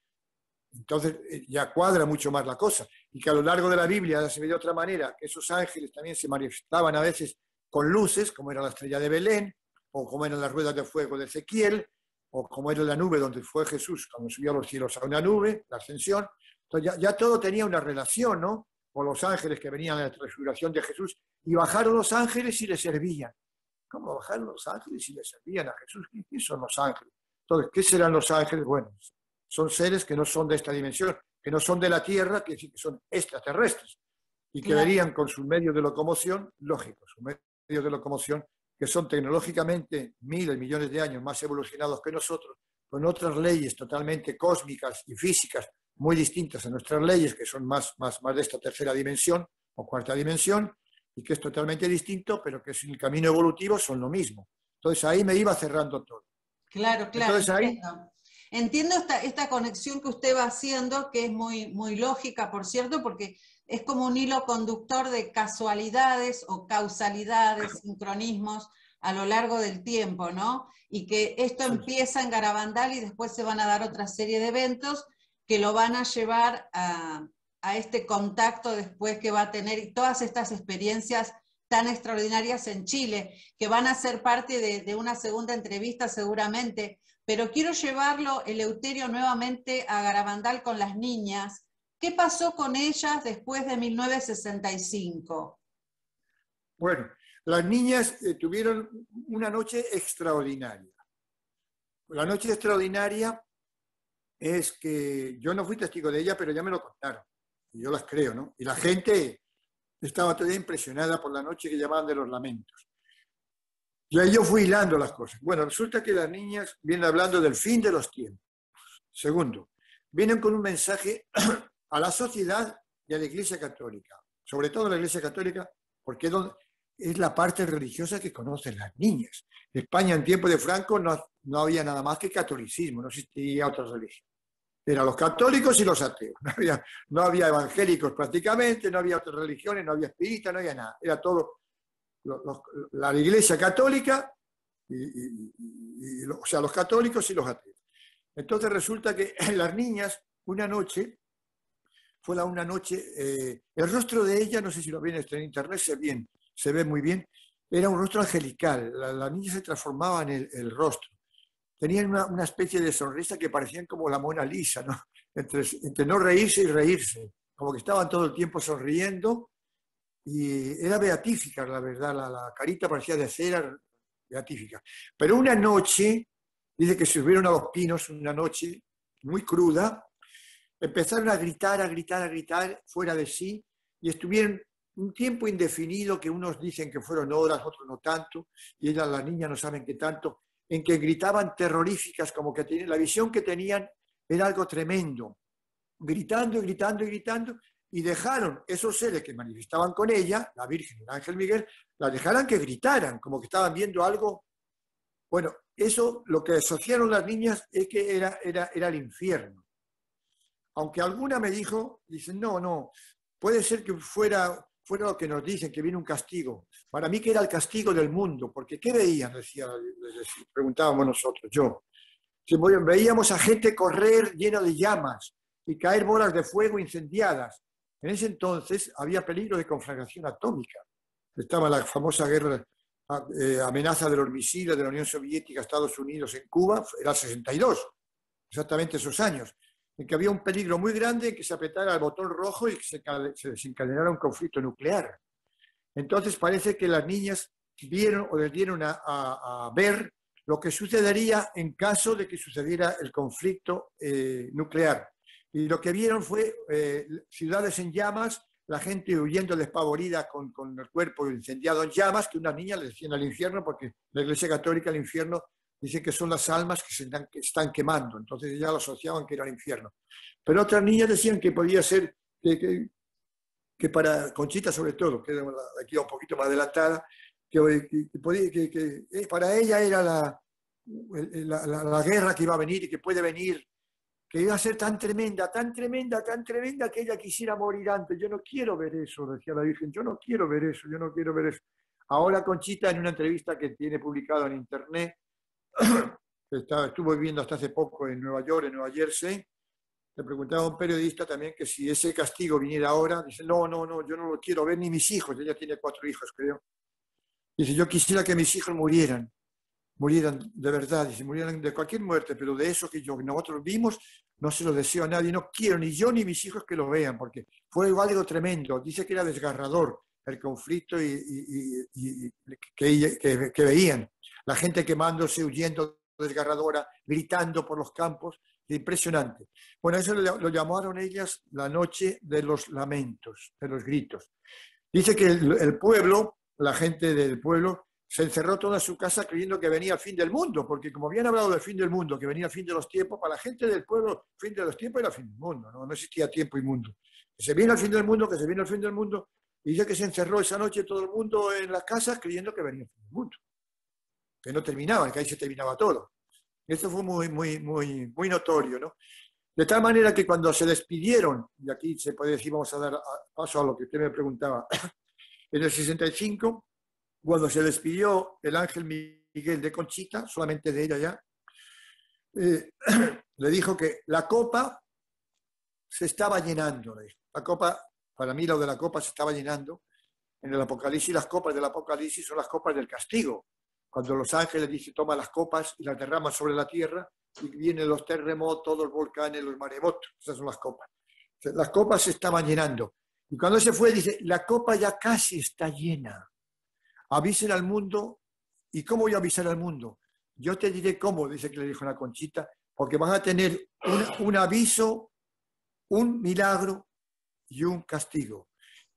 Entonces ya cuadra mucho más la cosa. Y que a lo largo de la Biblia se ve de otra manera, que esos ángeles también se manifestaban a veces con luces, como era la estrella de Belén, o como eran las ruedas de fuego de Ezequiel, o como era la nube donde fue Jesús cuando subió a los cielos a una nube, la ascensión. Entonces ya todo tenía una relación, ¿no? Con los ángeles que venían a la transfiguración de Jesús, y bajaron los ángeles y le servían. ¿Cómo bajaron los ángeles y le servían a Jesús? ¿Qué son los ángeles? Entonces, ¿qué serán los ángeles? Bueno, son seres que no son de esta dimensión, que no son de la Tierra, que sí que son extraterrestres, y que venían con sus medios de locomoción, lógicos, sus medios de locomoción, que son tecnológicamente miles, millones de años más evolucionados que nosotros, con otras leyes totalmente cósmicas y físicas muy distintas a nuestras leyes, que son más de esta tercera dimensión o cuarta dimensión, y que es totalmente distinto, pero que en el camino evolutivo son lo mismo. Entonces ahí me iba cerrando todo. Claro, Entonces, entiendo. Entiendo esta conexión que usted va haciendo, que es muy lógica, por cierto, porque es como un hilo conductor de casualidades o causalidades, sincronismos a lo largo del tiempo, ¿no? Y que esto empieza en Garabandal y después se van a dar otra serie de eventos que lo van a llevar a este contacto después que va a tener y todas estas experiencias tan extraordinarias en Chile, que van a ser parte de una segunda entrevista seguramente, pero quiero llevarlo, Eleuterio, nuevamente a Garabandal con las niñas. ¿Qué pasó con ellas después de 1965? Bueno, las niñas tuvieron una noche extraordinaria. La noche extraordinaria es que yo no fui testigo de ella, pero ya me lo contaron. Y yo las creo, ¿no? Y la gente estaba todavía impresionada por la noche que llamaban de los lamentos. Y ahí yo fui hilando las cosas. Bueno, resulta que las niñas vienen hablando del fin de los tiempos. Segundo, vienen con un mensaje a la sociedad y a la Iglesia Católica. Sobre todo a la Iglesia Católica, porque es la parte religiosa que conocen las niñas. En España, en tiempo de Franco, no había nada más que catolicismo, no existía otra religión. Eran los católicos y los ateos. No había evangélicos prácticamente, no había otras religiones, no había espíritas, no había nada. Era todo la Iglesia Católica, o sea, los católicos y los ateos. Entonces resulta que las niñas, una noche, una noche, el rostro de ella, no sé si lo ven en internet, se ve muy bien, era un rostro angelical. La niña se transformaba en el rostro. Tenían una especie de sonrisa que parecían como la Mona Lisa, ¿no? Entre no reírse y reírse, como que estaban todo el tiempo sonriendo, y era beatífica, la verdad, la carita parecía de cera, beatífica. Pero una noche, dice que se subieron a los pinos, una noche muy cruda, empezaron a gritar fuera de sí, y estuvieron un tiempo indefinido, que unos dicen que fueron horas, otros no tanto, y las niñas no saben qué tanto, en que gritaban terroríficas, como que la visión que tenían era algo tremendo, gritando, y dejaron esos seres que manifestaban con ella, la Virgen y el Ángel Miguel, las dejaran que gritaran, como que estaban viendo algo. Bueno, eso lo que asociaron las niñas es que era el infierno. Aunque alguna me dicen, no, puede ser que fuera lo que nos dicen, que viene un castigo. Para mí que era el castigo del mundo, porque ¿qué veían? Preguntábamos nosotros, veíamos a gente correr llena de llamas y caer bolas de fuego incendiadas. En ese entonces había peligro de conflagración atómica. Estaba la famosa guerra amenaza de los misiles de la Unión Soviética a Estados Unidos en Cuba, era el 62, exactamente esos años, en que había un peligro muy grande en que se apretara el botón rojo y que se desencadenara un conflicto nuclear. Entonces parece que las niñas vieron o les dieron a ver lo que sucedería en caso de que sucediera el conflicto nuclear. Y lo que vieron fue ciudades en llamas, la gente huyendo despavorida con el cuerpo incendiado en llamas, que unas niñas le decían al infierno, porque la Iglesia Católica al infierno dice que son las almas que están quemando, entonces ya lo asociaban que era el infierno. Pero otras niñas decían que podía ser, que para Conchita sobre todo, que era aquí un poquito más adelantada, que para ella era la guerra que iba a venir y que puede venir, que iba a ser tan tremenda, tan tremenda, tan tremenda que ella quisiera morir antes. Yo no quiero ver eso, decía la Virgen, yo no quiero ver eso, yo no quiero ver eso. Ahora Conchita, en una entrevista que tiene publicado en internet, estuvo viviendo hasta hace poco en Nueva York, en Nueva Jersey, le preguntaba a un periodista también que si ese castigo viniera ahora, dice, no, yo no lo quiero ver ni mis hijos, ella tiene 4 hijos, creo. Dice, yo quisiera que mis hijos murieran de verdad, dice, murieran de cualquier muerte, pero de eso que nosotros vimos, no se lo deseo a nadie, no quiero ni yo ni mis hijos que lo vean, porque fue algo tremendo, dice que era desgarrador el conflicto que veían, la gente quemándose, huyendo, desgarradora, gritando por los campos, impresionante. Bueno, eso lo llamaron ellas la noche de los lamentos, de los gritos. Dice que el pueblo, la gente del pueblo, se encerró toda su casa creyendo que venía el fin del mundo, porque como habían hablado del fin del mundo, que venía el fin de los tiempos, para la gente del pueblo, el fin de los tiempos era el fin del mundo, no existía tiempo y mundo. Que se viene el fin del mundo, que se viene el fin del mundo, y dice que se encerró esa noche todo el mundo en las casas creyendo que venía el fin del mundo, que no terminaba, que ahí se terminaba todo. Esto fue muy notorio, ¿no? De tal manera que cuando se despidieron, y aquí se puede decir, vamos a dar paso a lo que usted me preguntaba, en el 65, cuando se despidió el ángel Miguel de Conchita, solamente de ella ya, le dijo que la copa se estaba llenando. La copa, para mí lo de la copa se estaba llenando. En el Apocalipsis, las copas del Apocalipsis son las copas del castigo. Cuando los ángeles dicen, toma las copas y las derraman sobre la tierra, y vienen los terremotos, los volcanes, los maremotos. Esas son las copas. Las copas se estaban llenando. Y cuando se fue, dice, la copa ya casi está llena. Avisen al mundo. ¿Y cómo voy a avisar al mundo? Yo te diré cómo, dice que le dijo a Conchita, porque van a tener un aviso, un milagro y un castigo.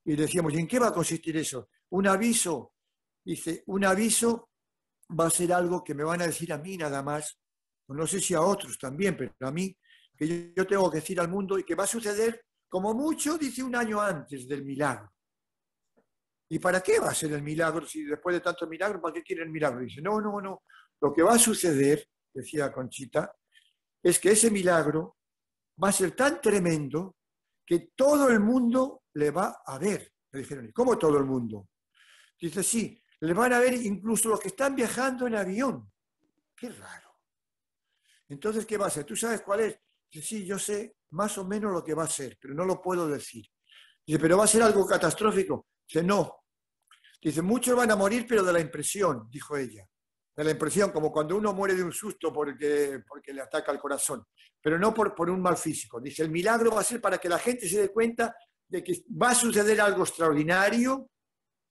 Y decíamos, ¿y en qué va a consistir eso? Un aviso, dice, un aviso va a ser algo que me van a decir a mí nada más, no sé si a otros también, pero a mí, que yo tengo que decir al mundo y que va a suceder como mucho, dice, un año antes del milagro. ¿Y para qué va a ser el milagro? Si después de tanto milagro, ¿para qué quiere el milagro? Dice, no. Lo que va a suceder, decía Conchita, es que ese milagro va a ser tan tremendo que todo el mundo le va a ver. Le dijeron, ¿y cómo todo el mundo? Dice, sí, le van a ver incluso los que están viajando en avión. Qué raro. Entonces, ¿qué va a ser? ¿Tú sabes cuál es? Dice, sí, yo sé más o menos lo que va a ser, pero no lo puedo decir. Dice, ¿pero va a ser algo catastrófico? Dice, no. Dice, muchos van a morir, pero de la impresión, dijo ella. De la impresión, como cuando uno muere de un susto porque le ataca el corazón, pero no por un mal físico. Dice, el milagro va a ser para que la gente se dé cuenta de que va a suceder algo extraordinario,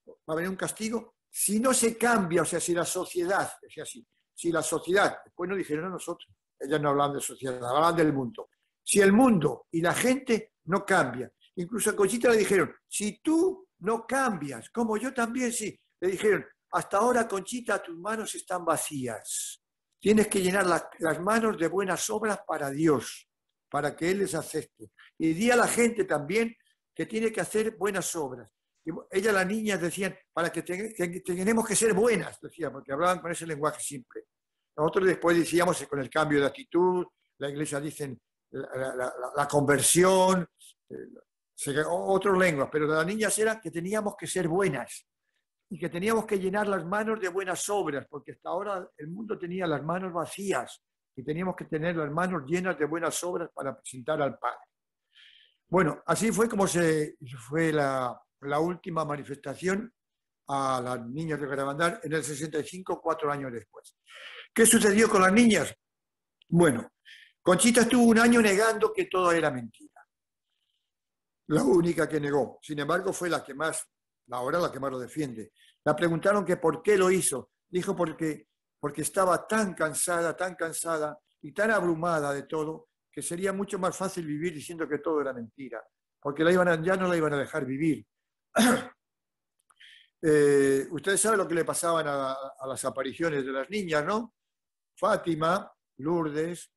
va a venir un castigo, si no se cambia, o sea, si la sociedad, decía así, si la sociedad, después no dijeron a nosotros, ellas no hablan de sociedad, hablan del mundo. Si el mundo y la gente no cambian, incluso a Conchita le dijeron, si tú no cambias, como yo también sí, le dijeron, hasta ahora, Conchita, tus manos están vacías. Tienes que llenar las manos de buenas obras para Dios, para que Él les acepte. Y di a la gente también que tiene que hacer buenas obras. Y ella, las niñas, decían, para que tenemos que ser buenas, decía, porque hablaban con ese lenguaje simple. Nosotros después decíamos con el cambio de actitud, la iglesia dicen la conversión, otras lenguas, pero de las niñas era que teníamos que ser buenas y que teníamos que llenar las manos de buenas obras, porque hasta ahora el mundo tenía las manos vacías y teníamos que tener las manos llenas de buenas obras para presentar al Padre. Bueno, así fue como fue la última manifestación a las niñas de Garabandal en el 65, 4 años después. ¿Qué sucedió con las niñas? Bueno, Conchita estuvo un año negando que todo era mentira. La única que negó. Sin embargo, fue la que más, ahora la que más lo defiende. La preguntaron que por qué lo hizo. Dijo porque estaba tan cansada y tan abrumada de todo, que sería mucho más fácil vivir diciendo que todo era mentira, porque ya no la iban a dejar vivir. Ustedes saben lo que le pasaban a las apariciones de las niñas, ¿no? Fátima, Lourdes,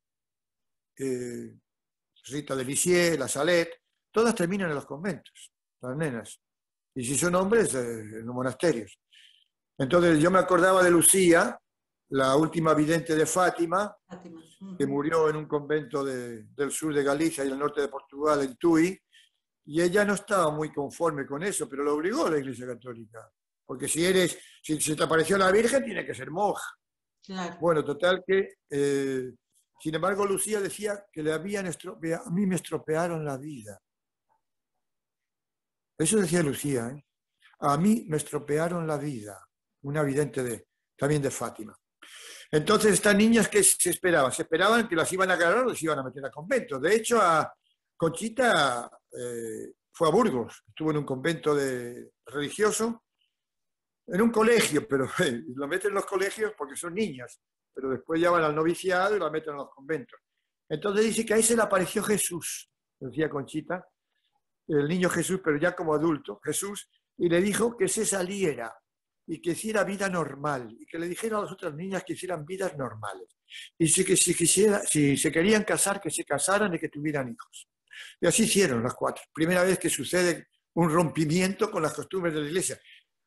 Rita de Lisieux, La Salette, todas terminan en los conventos, las nenas. Y si son hombres, en los monasterios. Entonces yo me acordaba de Lucía, la última vidente de Fátima, que murió en un convento del sur de Galicia y del norte de Portugal, en Tui, y ella no estaba muy conforme con eso, pero lo obligó la Iglesia Católica. Porque si te apareció la Virgen, tiene que ser monja. Claro. Bueno, total que, sin embargo, Lucía decía que a mí me estropearon la vida. Eso decía Lucía, ¿eh? A mí me estropearon la vida. Una vidente también de Fátima. Entonces, estas niñas, ¿qué se esperaban? Se esperaban que las iban a agarrar o las iban a meter a convento. De hecho, a Conchita fue a Burgos, estuvo en un convento religioso, en un colegio, pero lo meten en los colegios porque son niñas, pero después ya van al noviciado y la meten en los conventos. Entonces dice que ahí se le apareció Jesús, decía Conchita, el niño Jesús, pero ya como adulto, Jesús, y le dijo que se saliera y que hiciera vida normal, y que le dijera a las otras niñas que hicieran vidas normales. Y si se querían casar, que se casaran y que tuvieran hijos. Y así hicieron las 4. Primera vez que sucede un rompimiento con las costumbres de la Iglesia.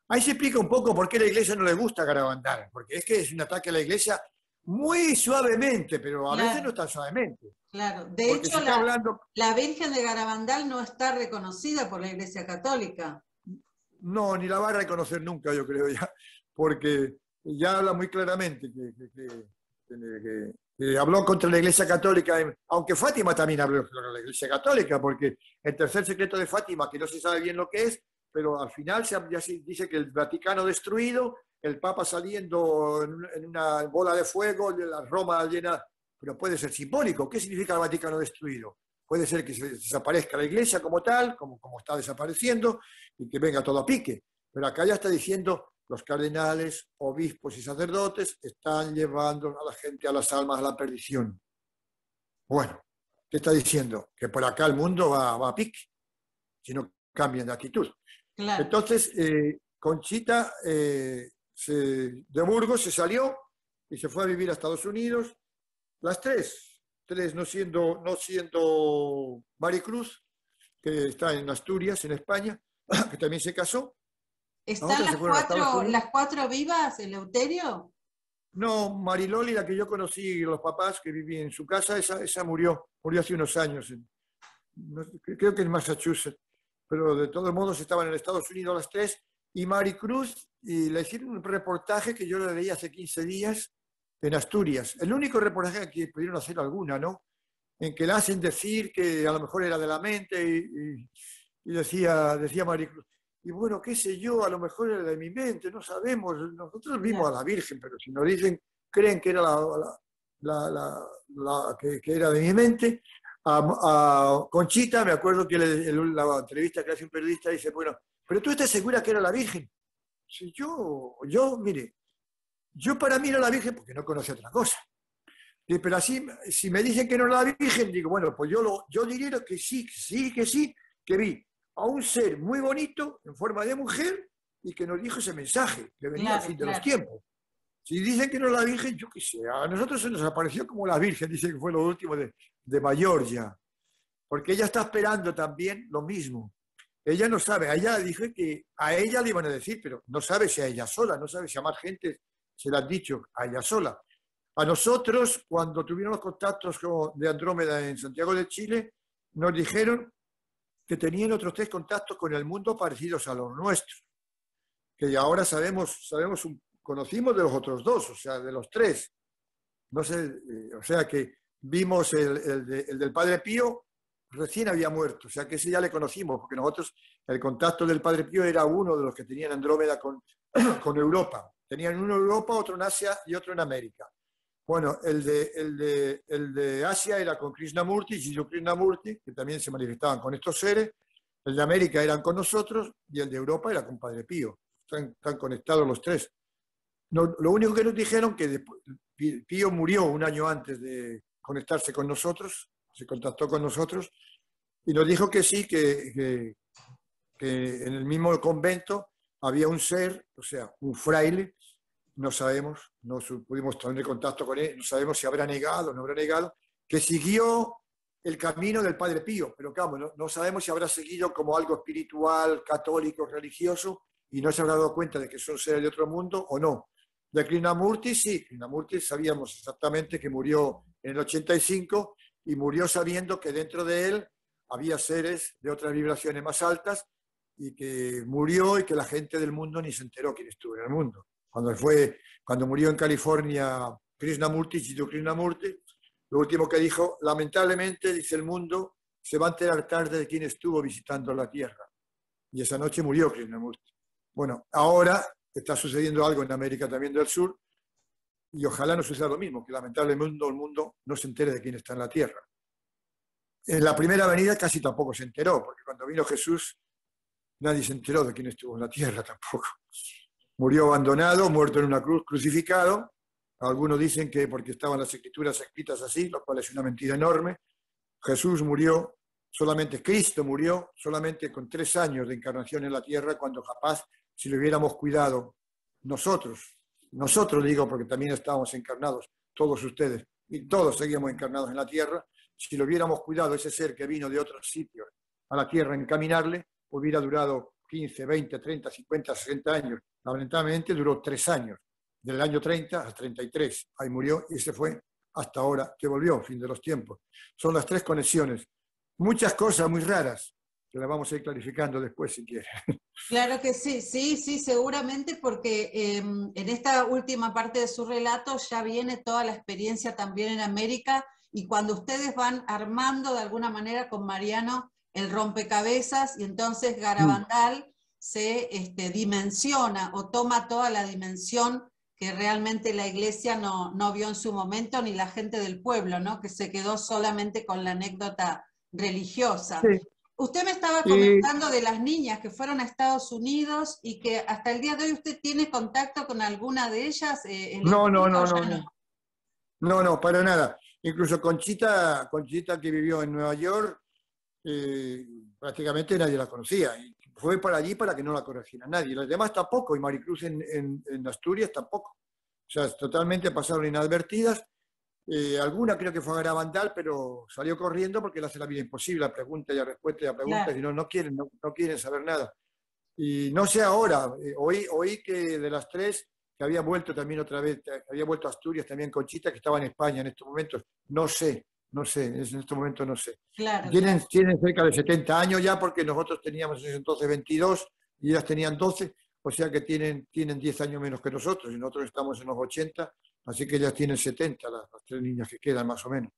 Ahí se explica un poco por qué a la Iglesia no le gusta Garabandal, porque es que es un ataque a la Iglesia muy suavemente, pero a veces no tan suavemente. Claro, de hecho hablando... la Virgen de Garabandal no está reconocida por la Iglesia Católica. No, ni la va a reconocer nunca, yo creo ya, porque ya habla muy claramente que habló contra la Iglesia Católica, aunque Fátima también habló contra la Iglesia Católica, porque el tercer secreto de Fátima, que no se sabe bien lo que es, pero al final ya se dice que el Vaticano destruido, el Papa saliendo en una bola de fuego, la Roma llena, pero puede ser simbólico. ¿Qué significa el Vaticano destruido? Puede ser que desaparezca la Iglesia como tal, como está desapareciendo, y que venga todo a pique. Pero acá ya está diciendo, los cardenales, obispos y sacerdotes están llevando a la gente, a las almas, a la perdición. Bueno, ¿qué está diciendo? Que por acá el mundo va a pique, si no cambian de actitud. Claro. Entonces, Conchita de Burgos se salió y se fue a vivir a Estados Unidos. Las tres, no siendo Maricruz, que está en Asturias, en España, que también se casó. ¿Están las 4 vivas, Eleuterio? No, Mariloli, la que yo conocí, los papás que vivían en su casa, esa murió hace unos años, creo que en Massachusetts, pero de todos modos estaban en Estados Unidos las 3, y Maricruz, y le hicieron un reportaje que yo le leí hace 15 días en Asturias, el único reportaje que pudieron hacer alguna, ¿no? En que la hacen decir que a lo mejor era de la mente, y decía Maricruz, y bueno, qué sé yo, a lo mejor era de mi mente, no sabemos, nosotros vimos a la Virgen, pero si nos dicen, creen que era que era de mi mente. A Conchita, me acuerdo que la entrevista que hace un periodista dice, bueno, pero tú estás segura que era la Virgen. Si mire, yo para mí era la Virgen porque no conocía otra cosa. Pero así, si me dicen que no era la Virgen, digo, bueno, pues yo diría que sí, que vi a un ser muy bonito, en forma de mujer, y que nos dijo ese mensaje, que venía al fin de los tiempos. Si dicen que no es la Virgen, yo qué sé, a nosotros se nos apareció como la Virgen, dice que fue lo último de mayor ya. Porque ella está esperando también lo mismo. Ella no sabe, a ella dije que a ella le iban a decir, pero no sabe si a ella sola, no sabe si a más gente se le han dicho a ella sola. A nosotros, cuando tuvieron los contactos de Andrómeda en Santiago de Chile, nos dijeron que tenían otros 3 contactos con el mundo parecidos a los nuestros. Que ahora conocimos de los otros 2, o sea, de los 3. No sé, o sea que vimos el del Padre Pío, recién había muerto, o sea que ese ya le conocimos, porque nosotros, el contacto del Padre Pío era uno de los que tenían Andrómeda con Europa. Tenían uno en Europa, otro en Asia y otro en América. Bueno, el de Asia era con Krishnamurti, Sri Krishnamurti, que también se manifestaban con estos seres. El de América eran con nosotros y el de Europa era con Padre Pío. Están conectados los tres. No, lo único que nos dijeron que después, Pío murió un año antes de conectarse con nosotros, se contactó con nosotros y nos dijo que sí, que en el mismo convento había un ser, o sea, un fraile, no sabemos, no pudimos tener contacto con él, no sabemos si habrá negado o no habrá negado, que siguió el camino del Padre Pío, pero claro, no sabemos si habrá seguido como algo espiritual, católico, religioso, y no se habrá dado cuenta de que son seres de otro mundo o no. De Krishnamurti, sí, Krishnamurti sabíamos exactamente que murió en el 85 y murió sabiendo que dentro de él había seres de otras vibraciones más altas y que murió y que la gente del mundo ni se enteró quién estuvo en el mundo. Cuando murió en California Krishnamurti, Sri Krishnamurti, lo último que dijo, lamentablemente, dice el mundo, se va a enterar tarde de quién estuvo visitando la Tierra. Y esa noche murió Krishnamurti. Bueno, ahora está sucediendo algo en América también del Sur y ojalá no suceda lo mismo, que lamentablemente el mundo no se entere de quién está en la Tierra. En la primera venida casi tampoco se enteró, porque cuando vino Jesús nadie se enteró de quién estuvo en la Tierra tampoco. Murió abandonado, muerto en una cruz, crucificado. Algunos dicen que porque estaban las escrituras escritas así, lo cual es una mentira enorme. Jesús murió, Cristo murió solamente con 3 años de encarnación en la tierra, cuando capaz, si lo hubiéramos cuidado nosotros digo porque también estábamos encarnados, todos ustedes, y todos seguíamos encarnados en la tierra, si lo hubiéramos cuidado, ese ser que vino de otros sitios a la tierra, encaminarle, hubiera durado 15, 20, 30, 50, 60 años. Lamentablemente duró 3 años, del año 30 al 33. Ahí murió y se fue hasta ahora, que volvió, fin de los tiempos. Son las 3 conexiones. Muchas cosas muy raras, que las vamos a ir clarificando después si quieren. Claro que sí, seguramente, porque en esta última parte de su relato ya viene toda la experiencia también en América, y cuando ustedes van armando de alguna manera con Mariano el rompecabezas, y entonces Garabandal se dimensiona o toma toda la dimensión que realmente la iglesia no vio en su momento, ni la gente del pueblo, ¿no? Que se quedó solamente con la anécdota religiosa. Sí. Usted me estaba comentando de las niñas que fueron a Estados Unidos y que hasta el día de hoy usted tiene contacto con alguna de ellas. No, para nada. Incluso Conchita que vivió en Nueva York, prácticamente nadie la conocía. Y fue para allí para que no la conociera nadie. Las demás tampoco, y Maricruz en Asturias tampoco. O sea, totalmente pasaron inadvertidas. Alguna creo que fue a Garabandal, pero salió corriendo porque le hace la vida imposible, a pregunta y a respuesta y a pregunta, claro. Y no quieren saber nada. Y no sé ahora, oí que de las 3, que había vuelto también otra vez, había vuelto a Asturias también Conchita, que estaba en España en estos momentos. No sé, en estos momentos no sé. Claro, tienen cerca de 70 años ya, porque nosotros teníamos en ese entonces 22 y ellas tenían 12, o sea que tienen 10 años menos que nosotros, y nosotros estamos en los 80. Así que ellas tienen 70, las 3 niñas que quedan más o menos.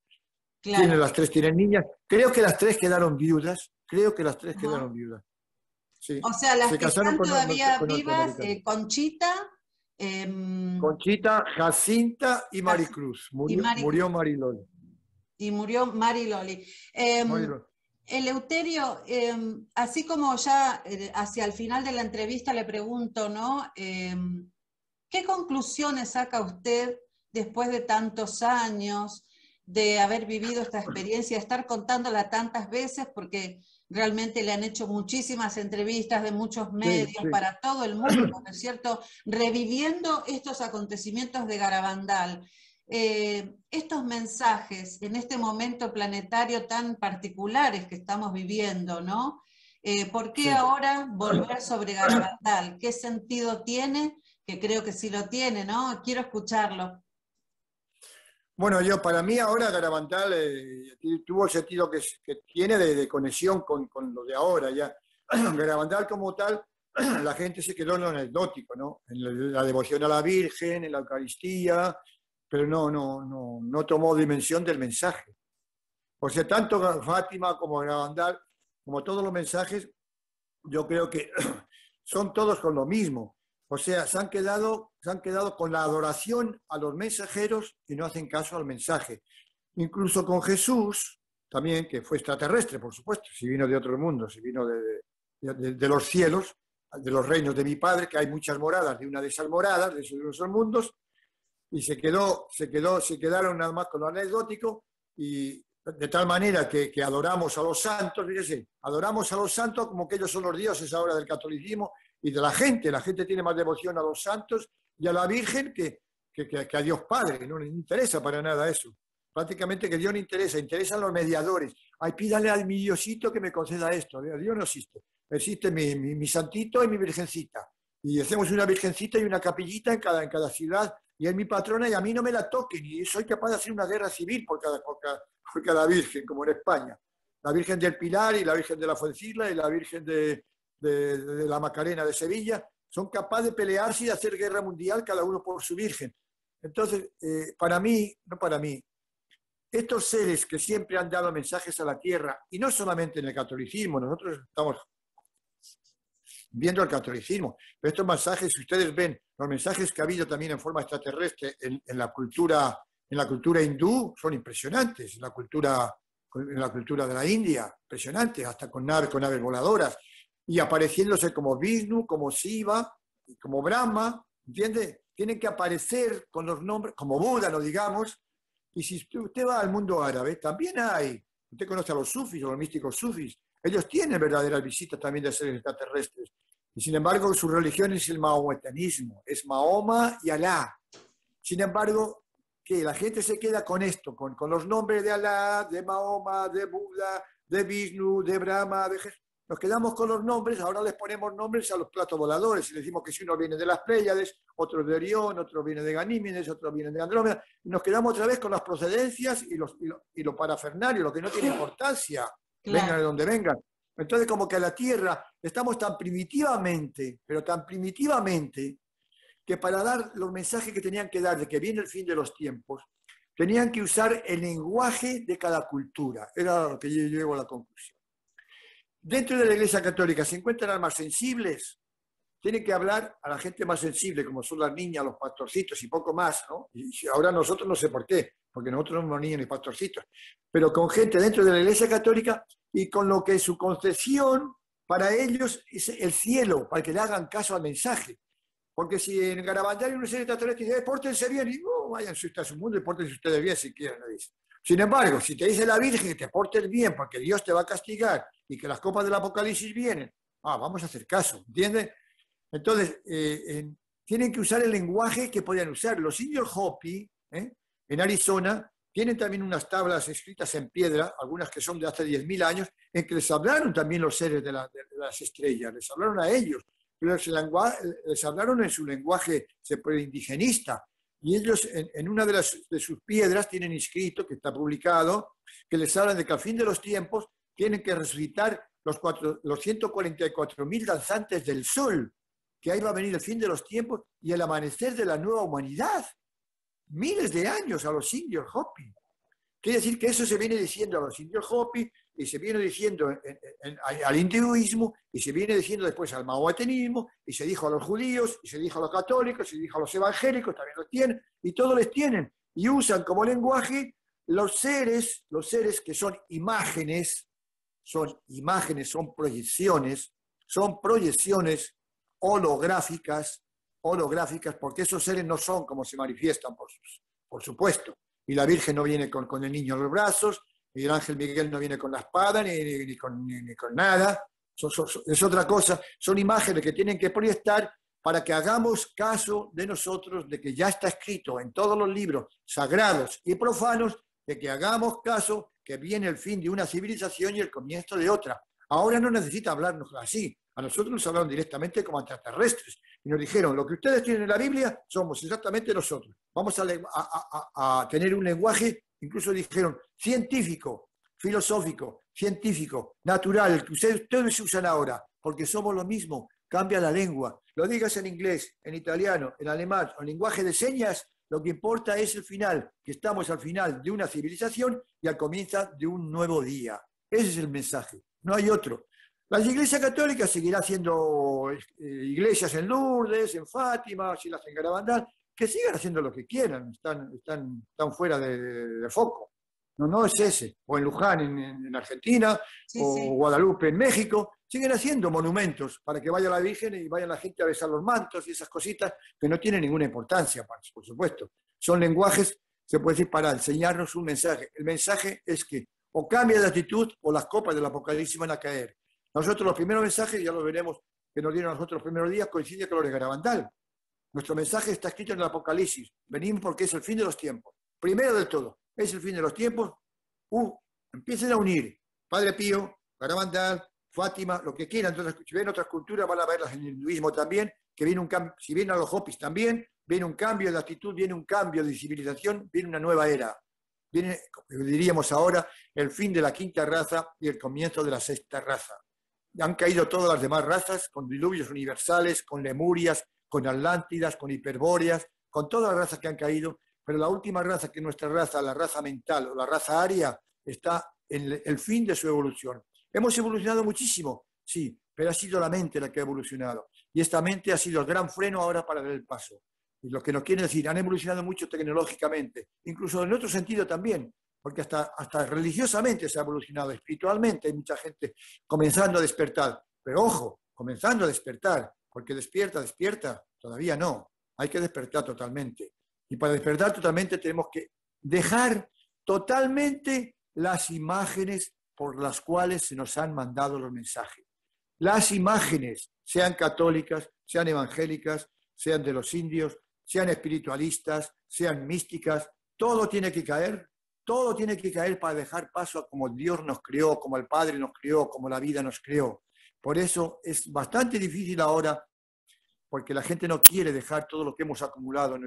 Claro. Las 3 tienen niñas. Creo que las 3 quedaron viudas. Sí. O sea, las que están todavía vivas, Conchita. Conchita, Jacinta y Maricruz. Murió Mariloli. Y murió Mariloli. Eleuterio, así como ya hacia el final de la entrevista le pregunto, ¿no? ¿Qué conclusiones saca usted después de tantos años de haber vivido esta experiencia, estar contándola tantas veces, porque realmente le han hecho muchísimas entrevistas de muchos medios para todo el mundo, ¿no es cierto? Reviviendo estos acontecimientos de Garabandal. Estos mensajes en este momento planetario tan particulares que estamos viviendo, ¿no? ¿Por qué ahora volver sobre Garabandal? ¿Qué sentido tiene? Que creo que sí lo tiene, ¿no? Quiero escucharlo. Bueno, para mí ahora Garabandal tuvo el sentido que tiene de conexión con lo de ahora ya. Garabandal como tal, la gente se quedó en lo anecdótico, ¿no? En la devoción a la Virgen, en la Eucaristía, pero no tomó dimensión del mensaje. O sea, tanto Fátima como Garabandal, como todos los mensajes, yo creo que son todos con lo mismo. O sea, se han quedado con la adoración a los mensajeros y no hacen caso al mensaje. Incluso con Jesús, también, que fue extraterrestre, por supuesto, si vino de otro mundo, si vino de los cielos, de los reinos de mi padre, que hay muchas moradas, de una de esas moradas, de esos mundos, y se quedaron nada más con lo anecdótico, y de tal manera que adoramos a los santos, fíjese, adoramos a los santos como que ellos son los dioses ahora del catolicismo y de la gente tiene más devoción a los santos y a la Virgen que a Dios Padre, no le interesa para nada eso. Prácticamente que Dios no interesa, interesan los mediadores. Ay, pídale al mi Diosito que me conceda esto. Dios no existe. Existe mi santito y mi virgencita. Y hacemos una virgencita y una capillita en cada ciudad. Y es mi patrona y a mí no me la toquen. Y soy capaz de hacer una guerra civil por cada virgen, como en España. La Virgen del Pilar y la Virgen de la Fuencilla y la Virgen de la Macarena de Sevilla. Son capaces de pelearse y de hacer guerra mundial cada uno por su virgen. Entonces, estos seres que siempre han dado mensajes a la tierra, y no solamente en el catolicismo, nosotros estamos viendo el catolicismo, pero estos mensajes, si ustedes ven los mensajes que ha habido también en forma extraterrestre en la cultura hindú, son impresionantes, en la cultura de la India, impresionantes, hasta con naves voladoras, y apareciéndose como Vishnu, como Shiva, como Brahma, ¿entiende? Tienen que aparecer con los nombres, como Buda, no digamos. Y si usted va al mundo árabe, también usted conoce a los sufis, a los místicos sufis, ellos tienen verdaderas visitas también de seres extraterrestres. Y sin embargo, su religión es el maometanismo, es Mahoma y Alá. Sin embargo, que la gente se queda con esto, con los nombres de Alá, de Mahoma, de Buda, de Vishnu, de Brahma, de Jesús. Nos quedamos con los nombres, ahora les ponemos nombres a los platos voladores y les decimos que si uno viene de las Pléyades, otro de Orión, otro viene de Ganímedes, otro viene de Andrómeda, y nos quedamos otra vez con las procedencias y lo parafernario, lo que no tiene importancia, claro. Vengan de donde vengan. Entonces, como que a la Tierra estamos tan primitivamente, pero tan primitivamente, que para dar los mensajes que tenían que dar de que viene el fin de los tiempos, tenían que usar el lenguaje de cada cultura. Era lo que yo llego a la conclusión. Dentro de la Iglesia Católica se encuentran almas sensibles, tienen que hablar a la gente más sensible, como son las niñas, los pastorcitos y poco más, ¿no? Y ahora nosotros no sé por qué, porque nosotros no somos niños ni pastorcitos, pero con gente dentro de la Iglesia Católica y con lo que su concepción para ellos es el cielo, para que le hagan caso al mensaje. Porque si en Garabandal hay un ser extraterrestre dice, pórtense bien, y no, vayan a su mundo y pórtense ustedes bien si quieren, le dice. Sin embargo, si te dice la Virgen que te portes bien porque Dios te va a castigar y que las copas del Apocalipsis vienen, vamos a hacer caso, ¿entiendes? Entonces, tienen que usar el lenguaje que podían usar. Los indios Hopi, en Arizona, tienen también unas tablas escritas en piedra, algunas que son de hace 10.000 años, en que les hablaron también los seres de las estrellas, les hablaron a ellos, pero les hablaron en su lenguaje indigenista. Y ellos en una de sus piedras tienen inscrito, que está publicado, que les hablan de que al fin de los tiempos tienen que resucitar los 144.000 danzantes del sol, que ahí va a venir el fin de los tiempos y el amanecer de la nueva humanidad. Miles de años a los indios Hopi. Quiere decir que eso se viene diciendo a los indios Hopi y se viene diciendo al hinduismo y se viene diciendo después al maometismo y se dijo a los judíos y se dijo a los católicos y se dijo a los evangélicos, también los tienen y todos les tienen y usan como lenguaje los seres que son imágenes, son proyecciones holográficas, porque esos seres no son como se manifiestan, por supuesto. Y la Virgen no viene con el niño en los brazos, y el ángel Miguel no viene con la espada, ni con nada. Es otra cosa. Son imágenes que tienen que proyectar para que hagamos caso de nosotros, de que ya está escrito en todos los libros sagrados y profanos, de que hagamos caso que viene el fin de una civilización y el comienzo de otra. Ahora no necesita hablarnos así. A nosotros nos hablaron directamente como extraterrestres y nos dijeron, lo que ustedes tienen en la Biblia somos exactamente nosotros. Vamos a tener un lenguaje, incluso dijeron, científico, filosófico, científico, natural, el que ustedes usan ahora, porque somos lo mismo, cambia la lengua. Lo digas en inglés, en italiano, en alemán o en lenguaje de señas, Lo que importa es el final, que estamos al final de una civilización y al comienzo de un nuevo día. Ese es el mensaje, no hay otro. La Iglesia Católica seguirá haciendo iglesias en Lourdes, en Fátima, si las en Garabandal, que sigan haciendo lo que quieran, están fuera de foco. No es ese. O en Luján, en Argentina, Sí, o sí. Guadalupe, en México, siguen haciendo monumentos para que vaya la Virgen y vaya la gente a besar los mantos y esas cositas que no tienen ninguna importancia, por supuesto. Son lenguajes, se puede decir, para enseñarnos un mensaje. El mensaje es que o cambia de actitud o las copas del Apocalipsis van a caer. Nosotros los primeros mensajes, ya lo veremos, que nos dieron a nosotros los primeros días, coincide con los de Garabandal. Nuestro mensaje está escrito en el Apocalipsis. Venimos porque es el fin de los tiempos. Primero de todo, es el fin de los tiempos. Empiecen a unir. Padre Pío, Garabandal, Fátima, lo que quieran. Entonces, si ven otras culturas, van a verlas en el hinduismo también, que viene un cambio. Si vienen a los Hopis también, viene un cambio de actitud, viene un cambio de civilización, viene una nueva era. Viene, diríamos ahora, el fin de la quinta raza y el comienzo de la sexta raza. Han caído todas las demás razas, con diluvios universales, con lemurias, con atlántidas, con hiperbóreas, con todas las razas que han caído, pero la última raza, que es nuestra raza, la raza mental o la raza aria, está en el fin de su evolución. Hemos evolucionado muchísimo, sí, pero ha sido la mente la que ha evolucionado. Y esta mente ha sido el gran freno ahora para dar el paso. Y lo que nos quiere decir, han evolucionado mucho tecnológicamente, incluso en otro sentido también, porque hasta religiosamente se ha evolucionado, espiritualmente hay mucha gente comenzando a despertar. Pero ojo, comenzando a despertar, porque despierta, todavía no. Hay que despertar totalmente. Y para despertar totalmente tenemos que dejar totalmente las imágenes por las cuales se nos han mandado los mensajes. Las imágenes, sean católicas, sean evangélicas, sean de los indios, sean espiritualistas, sean místicas, todo tiene que caer para dejar paso a como Dios nos creó, como el Padre nos creó, como la vida nos creó. Por eso es bastante difícil ahora, porque la gente no quiere dejar todo lo que hemos acumulado en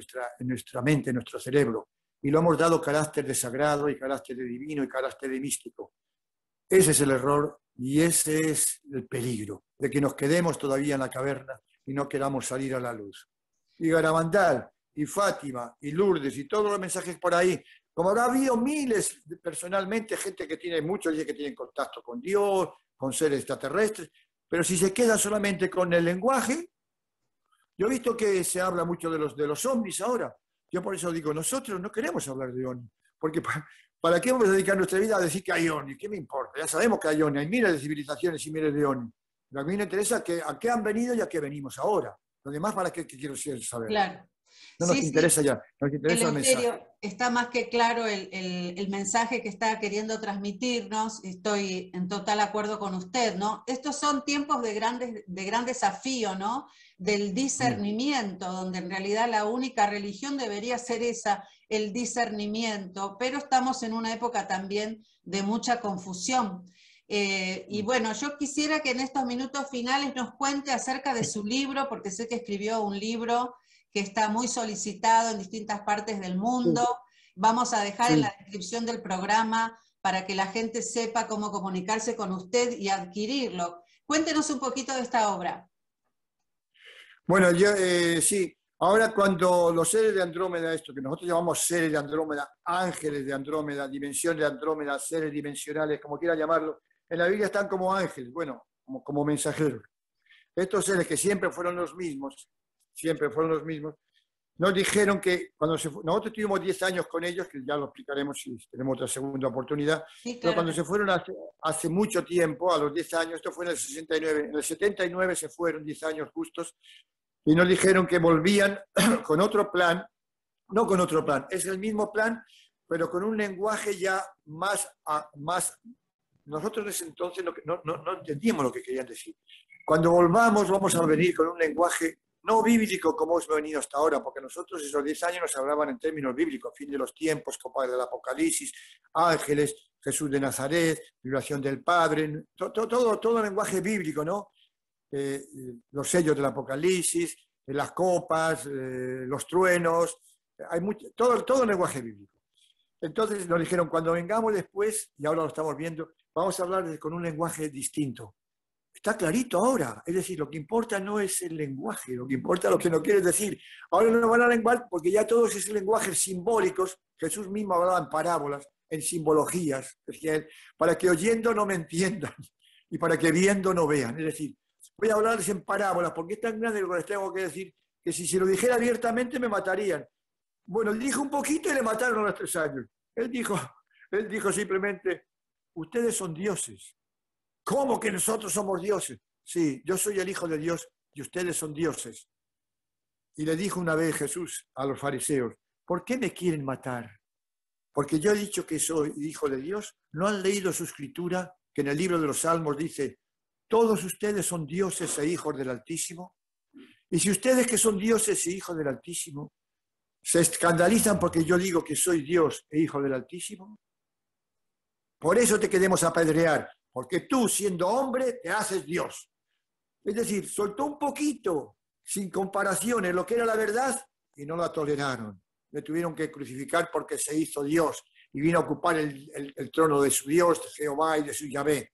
nuestra mente, en nuestro cerebro, y lo hemos dado carácter de sagrado, y carácter de divino, y carácter de místico. Ese es el error y ese es el peligro, de que nos quedemos todavía en la caverna y no queramos salir a la luz. Y Garabandal, y Fátima, y Lourdes, y todos los mensajes por ahí, como habrá habido miles, personalmente, gente que tiene muchos, que tienen contacto con Dios, con seres extraterrestres, pero si se queda solamente con el lenguaje, yo he visto que se habla mucho de los zombies ahora. Yo por eso digo, nosotros no queremos hablar de ovnis, porque ¿para qué vamos a dedicar nuestra vida a decir que hay ovnis? ¿Qué me importa? Ya sabemos que hay ovnis, hay miles de civilizaciones y miles de ovnis. Pero a mí me interesa a qué han venido y a qué venimos ahora. Lo demás, ¿para qué quiero saber? Claro. No nos interesa ya, nos interesa el mensaje. Eleuterio, está más que claro el mensaje que está queriendo transmitirnos, estoy en total acuerdo con usted, ¿no? Estos son tiempos de gran desafío, ¿no? Del discernimiento, donde en realidad la única religión debería ser esa, el discernimiento, pero estamos en una época también de mucha confusión. Y bueno, yo quisiera que en estos minutos finales nos cuente acerca de su libro, porque sé que escribió un libro que está muy solicitado en distintas partes del mundo. Vamos a dejar en la descripción del programa para que la gente sepa cómo comunicarse con usted y adquirirlo. Cuéntenos un poquito de esta obra. Bueno, yo sí, ahora cuando los seres de Andrómeda, esto que nosotros llamamos seres de Andrómeda, ángeles de Andrómeda, dimensión de Andrómeda, seres dimensionales, como quiera llamarlo, en la Biblia están como ángeles, bueno, como mensajeros. Estos seres que siempre fueron los mismos, nos dijeron que cuando nosotros tuvimos 10 años con ellos, que ya lo explicaremos si tenemos otra segunda oportunidad, sí, claro. Pero cuando se fueron hace mucho tiempo, a los 10 años, esto fue en el 69, en el 79 se fueron 10 años justos, y nos dijeron que volvían con otro plan, no con otro plan, es el mismo plan, pero con un lenguaje ya más nosotros en ese entonces no entendíamos lo que querían decir. Cuando volvamos, vamos a venir con un lenguaje no bíblico como hemos venido hasta ahora, porque nosotros esos 10 años nos hablaban en términos bíblicos, fin de los tiempos, copa del Apocalipsis, ángeles, Jesús de Nazaret, vibración del Padre, todo lenguaje bíblico, ¿no? Los sellos del Apocalipsis, las copas, los truenos, hay todo lenguaje bíblico. Entonces nos dijeron, cuando vengamos después, y ahora lo estamos viendo, vamos a hablar con un lenguaje distinto. Está clarito ahora. Es decir, lo que importa no es el lenguaje, lo que importa es lo que no quieres decir. Ahora no van a lenguar porque ya todos esos lenguajes simbólicos, Jesús mismo hablaba en parábolas, en simbologías, para que oyendo no me entiendan y para que viendo no vean. Es decir, voy a hablarles en parábolas porque es tan grande lo que les tengo que decir que si se lo dijera abiertamente me matarían. Bueno, dijo un poquito y le mataron a los 3 años. Él dijo simplemente, ustedes son dioses. ¿Cómo que nosotros somos dioses? Sí, yo soy el Hijo de Dios y ustedes son dioses. Y le dijo una vez Jesús a los fariseos, ¿por qué me quieren matar? Porque yo he dicho que soy Hijo de Dios. ¿No han leído su escritura que en el libro de los Salmos dice, todos ustedes son dioses e hijos del Altísimo? Y si ustedes que son dioses e hijos del Altísimo se escandalizan porque yo digo que soy Dios e hijo del Altísimo, por eso te queremos apedrear. Porque tú, siendo hombre, te haces Dios. Es decir, soltó un poquito, sin comparaciones, lo que era la verdad y no la toleraron. Le tuvieron que crucificar porque se hizo Dios y vino a ocupar el trono de su Dios, de Jehová y de su Yahvé.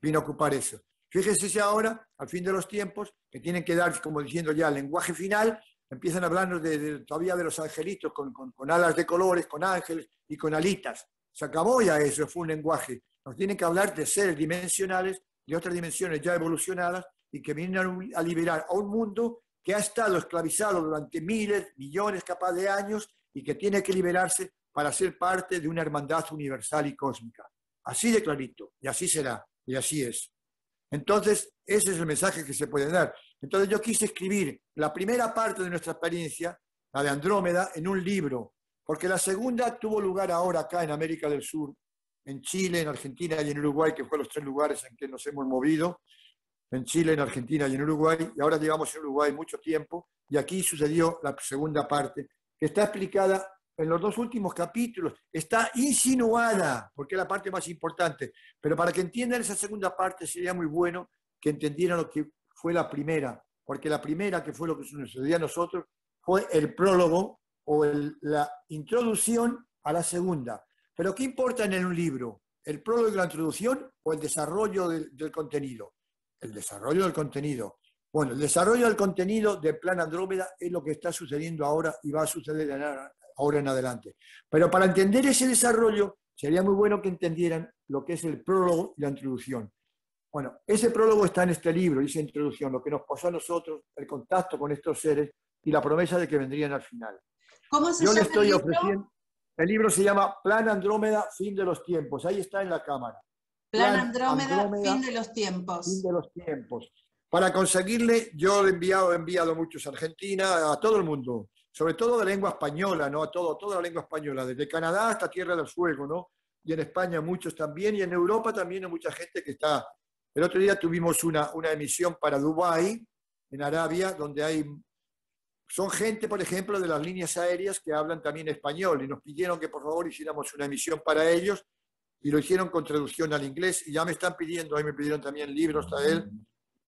Vino a ocupar eso. Fíjense si ahora, al fin de los tiempos, que tienen que dar, como diciendo ya, el lenguaje final, empiezan a hablarnos todavía de los angelitos con alas de colores, con ángeles y con alitas. Se acabó ya eso, fue un lenguaje. Nos tienen que hablar de seres dimensionales, de otras dimensiones ya evolucionadas y que vienen a liberar a un mundo que ha estado esclavizado durante miles, millones capaz de años y que tiene que liberarse para ser parte de una hermandad universal y cósmica. Así de clarito, y así será, y así es. Entonces, ese es el mensaje que se puede dar. Entonces yo quise escribir la primera parte de nuestra experiencia, la de Andrómeda, en un libro, porque la segunda tuvo lugar ahora acá en América del Sur, en Chile, en Argentina y en Uruguay, que fueron los 3 lugares en que nos hemos movido, en Chile, en Argentina y en Uruguay, y ahora llevamos en Uruguay mucho tiempo, y aquí sucedió la segunda parte, que está explicada en los 2 últimos capítulos, está insinuada, porque es la parte más importante, pero para que entiendan esa segunda parte sería muy bueno que entendieran lo que fue la primera, porque la primera, que fue lo que sucedió a nosotros, fue el prólogo o la introducción a la segunda. Pero ¿qué importa en un libro? ¿El prólogo y la introducción o el desarrollo del contenido? El desarrollo del contenido. Bueno, el desarrollo del contenido del Plan Andrómeda es lo que está sucediendo ahora y va a suceder ahora en adelante. Pero para entender ese desarrollo, sería muy bueno que entendieran lo que es el prólogo y la introducción. Bueno, ese prólogo está en este libro, esa introducción, lo que nos pasó a nosotros, el contacto con estos seres y la promesa de que vendrían al final. ¿Cómo se Yo le llama estoy el libro? ofreciendo... El libro se llama Plan Andrómeda, fin de los tiempos. Ahí está en la cámara. Plan Andrómeda, fin de los tiempos. Fin de los tiempos. Para conseguirle, yo he enviado muchos a Argentina, a todo el mundo, sobre todo de lengua española, ¿no? Toda la lengua española, desde Canadá hasta Tierra del Fuego, ¿no? Y en España muchos también, y en Europa también hay mucha gente que está. El otro día tuvimos una emisión para Dubái, en Arabia, donde son gente, por ejemplo, de las líneas aéreas que hablan también español y nos pidieron que por favor hiciéramos una emisión para ellos y lo hicieron con traducción al inglés y ya me están pidiendo, ahí me pidieron también libros a él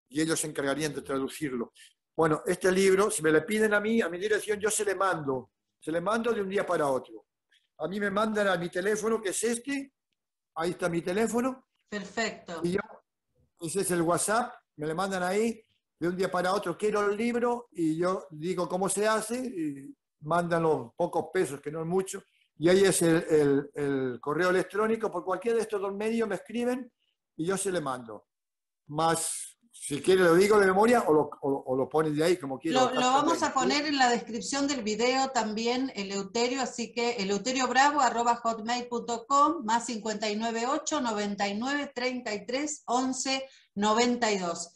y ellos se encargarían de traducirlo. Bueno, este libro, si me le piden a mi dirección, yo se le mando de un día para otro. A mí me mandan a mi teléfono, que es este, ahí está mi teléfono. Perfecto. Y ese es el WhatsApp, me le mandan ahí. De un día para otro quiero el libro y yo digo cómo se hace y mandan los pocos pesos, que no es mucho, y ahí es el correo electrónico. Por cualquiera de estos 2 medios me escriben y yo se le mando. Más, si quiere lo digo de memoria o lo ponen de ahí como quiero. Lo vamos a poner en la descripción del video también, Eleuterio, así que eleuteriobravo@hotmail.com, más 598 99 33 11 92.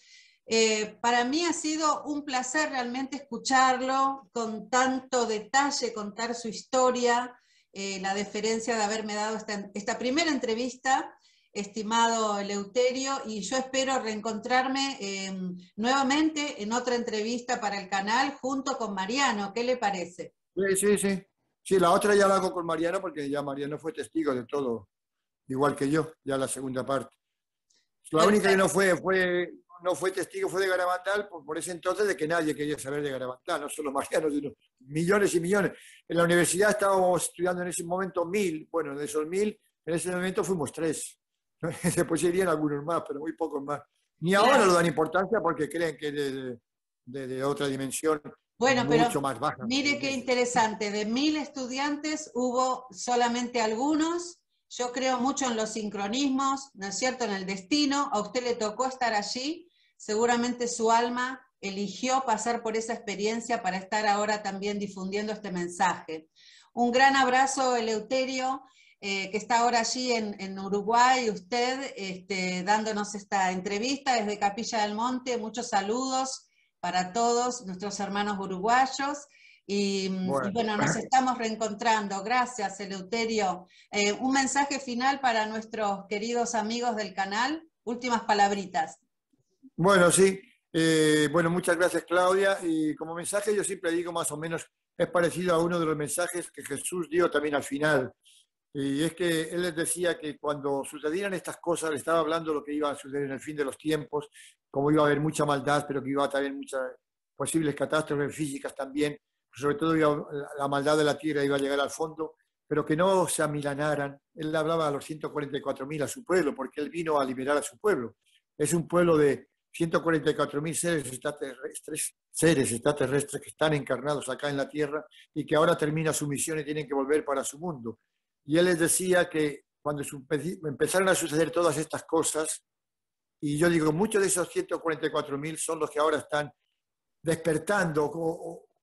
Para mí ha sido un placer realmente escucharlo con tanto detalle, contar su historia, la deferencia de haberme dado esta primera entrevista, estimado Eleuterio, y yo espero reencontrarme nuevamente en otra entrevista para el canal junto con Mariano. ¿Qué le parece? Sí. Sí, la otra ya la hago con Mariano porque ya Mariano fue testigo de todo, igual que yo, ya la segunda parte. La única que no fue testigo fue de Garabandal, por ese entonces, de que nadie quería saber de Garabandal, no solo Mariano, sino millones y millones. En la universidad estábamos estudiando en ese momento 1000, bueno, de esos 1000, en ese momento fuimos 3. Después irían algunos más, pero muy pocos más. Ni ahora lo dan importancia porque creen que es de otra dimensión, bueno, mucho pero más baja. mire qué interesante, de 1000 estudiantes hubo solamente algunos. Yo creo mucho en los sincronismos, ¿no es cierto?, en el destino. A usted le tocó estar allí, seguramente su alma eligió pasar por esa experiencia para estar ahora también difundiendo este mensaje. Un gran abrazo, Eleuterio, que está ahora allí en Uruguay, usted dándonos esta entrevista desde Capilla del Monte. Muchos saludos para todos nuestros hermanos uruguayos. Y bueno, nos estamos reencontrando. Gracias, Eleuterio. Un mensaje final para nuestros queridos amigos del canal. Últimas palabritas. Bueno, sí. Bueno, muchas gracias, Claudia. Y como mensaje yo siempre digo más o menos, es parecido a uno de los mensajes que Jesús dio también al final. Y es que él les decía que cuando sucedieran estas cosas, le estaba hablando de lo que iba a suceder en el fin de los tiempos, como iba a haber mucha maldad, pero que iba a haber muchas posibles catástrofes físicas también, sobre todo la maldad de la tierra iba a llegar al fondo, pero que no se amilanaran. Él hablaba a los 144.000 a su pueblo, porque él vino a liberar a su pueblo. Es un pueblo de 144.000 seres extraterrestres que están encarnados acá en la tierra y que ahora termina su misión y tienen que volver para su mundo. Y él les decía que cuando empezaron a suceder todas estas cosas, y yo digo, muchos de esos 144.000 son los que ahora están despertando,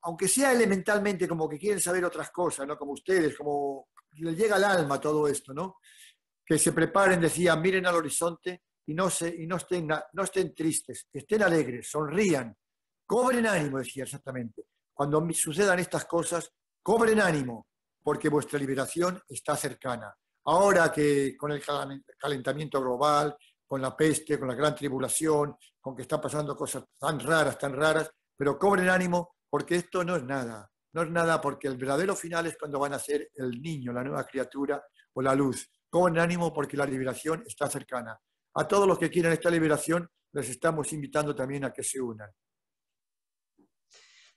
aunque sea elementalmente, como que quieren saber otras cosas, ¿no? Como ustedes, como les llega al alma todo esto, ¿no? Que se preparen, decían, miren al horizonte y no estén tristes, estén alegres, sonrían, cobren ánimo, decía exactamente. Cuando sucedan estas cosas, cobren ánimo, porque vuestra liberación está cercana. Ahora que con el calentamiento global, con la peste, con la gran tribulación, con que están pasando cosas tan raras, pero cobren ánimo porque esto no es nada. No es nada porque el verdadero final es cuando van a ser el niño, la nueva criatura o la luz. Cobren ánimo porque la liberación está cercana. A todos los que quieran esta liberación les estamos invitando también a que se unan.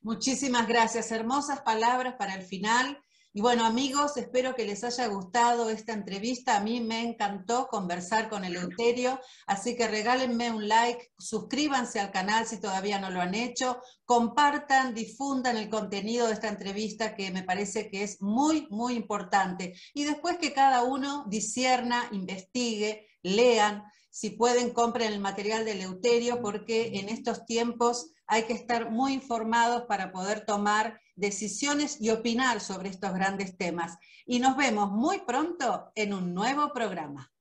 Muchísimas gracias, hermosas palabras para el final. Y bueno, amigos, espero que les haya gustado esta entrevista. A mí me encantó conversar con Eleuterio, así que regálenme un like, suscríbanse al canal si todavía no lo han hecho, compartan, difundan el contenido de esta entrevista que me parece que es muy, muy importante. Y después que cada uno discierna, investigue, lean. Si pueden, compren el material de Eleuterio, porque en estos tiempos hay que estar muy informados para poder tomar decisiones y opinar sobre estos grandes temas. Y nos vemos muy pronto en un nuevo programa.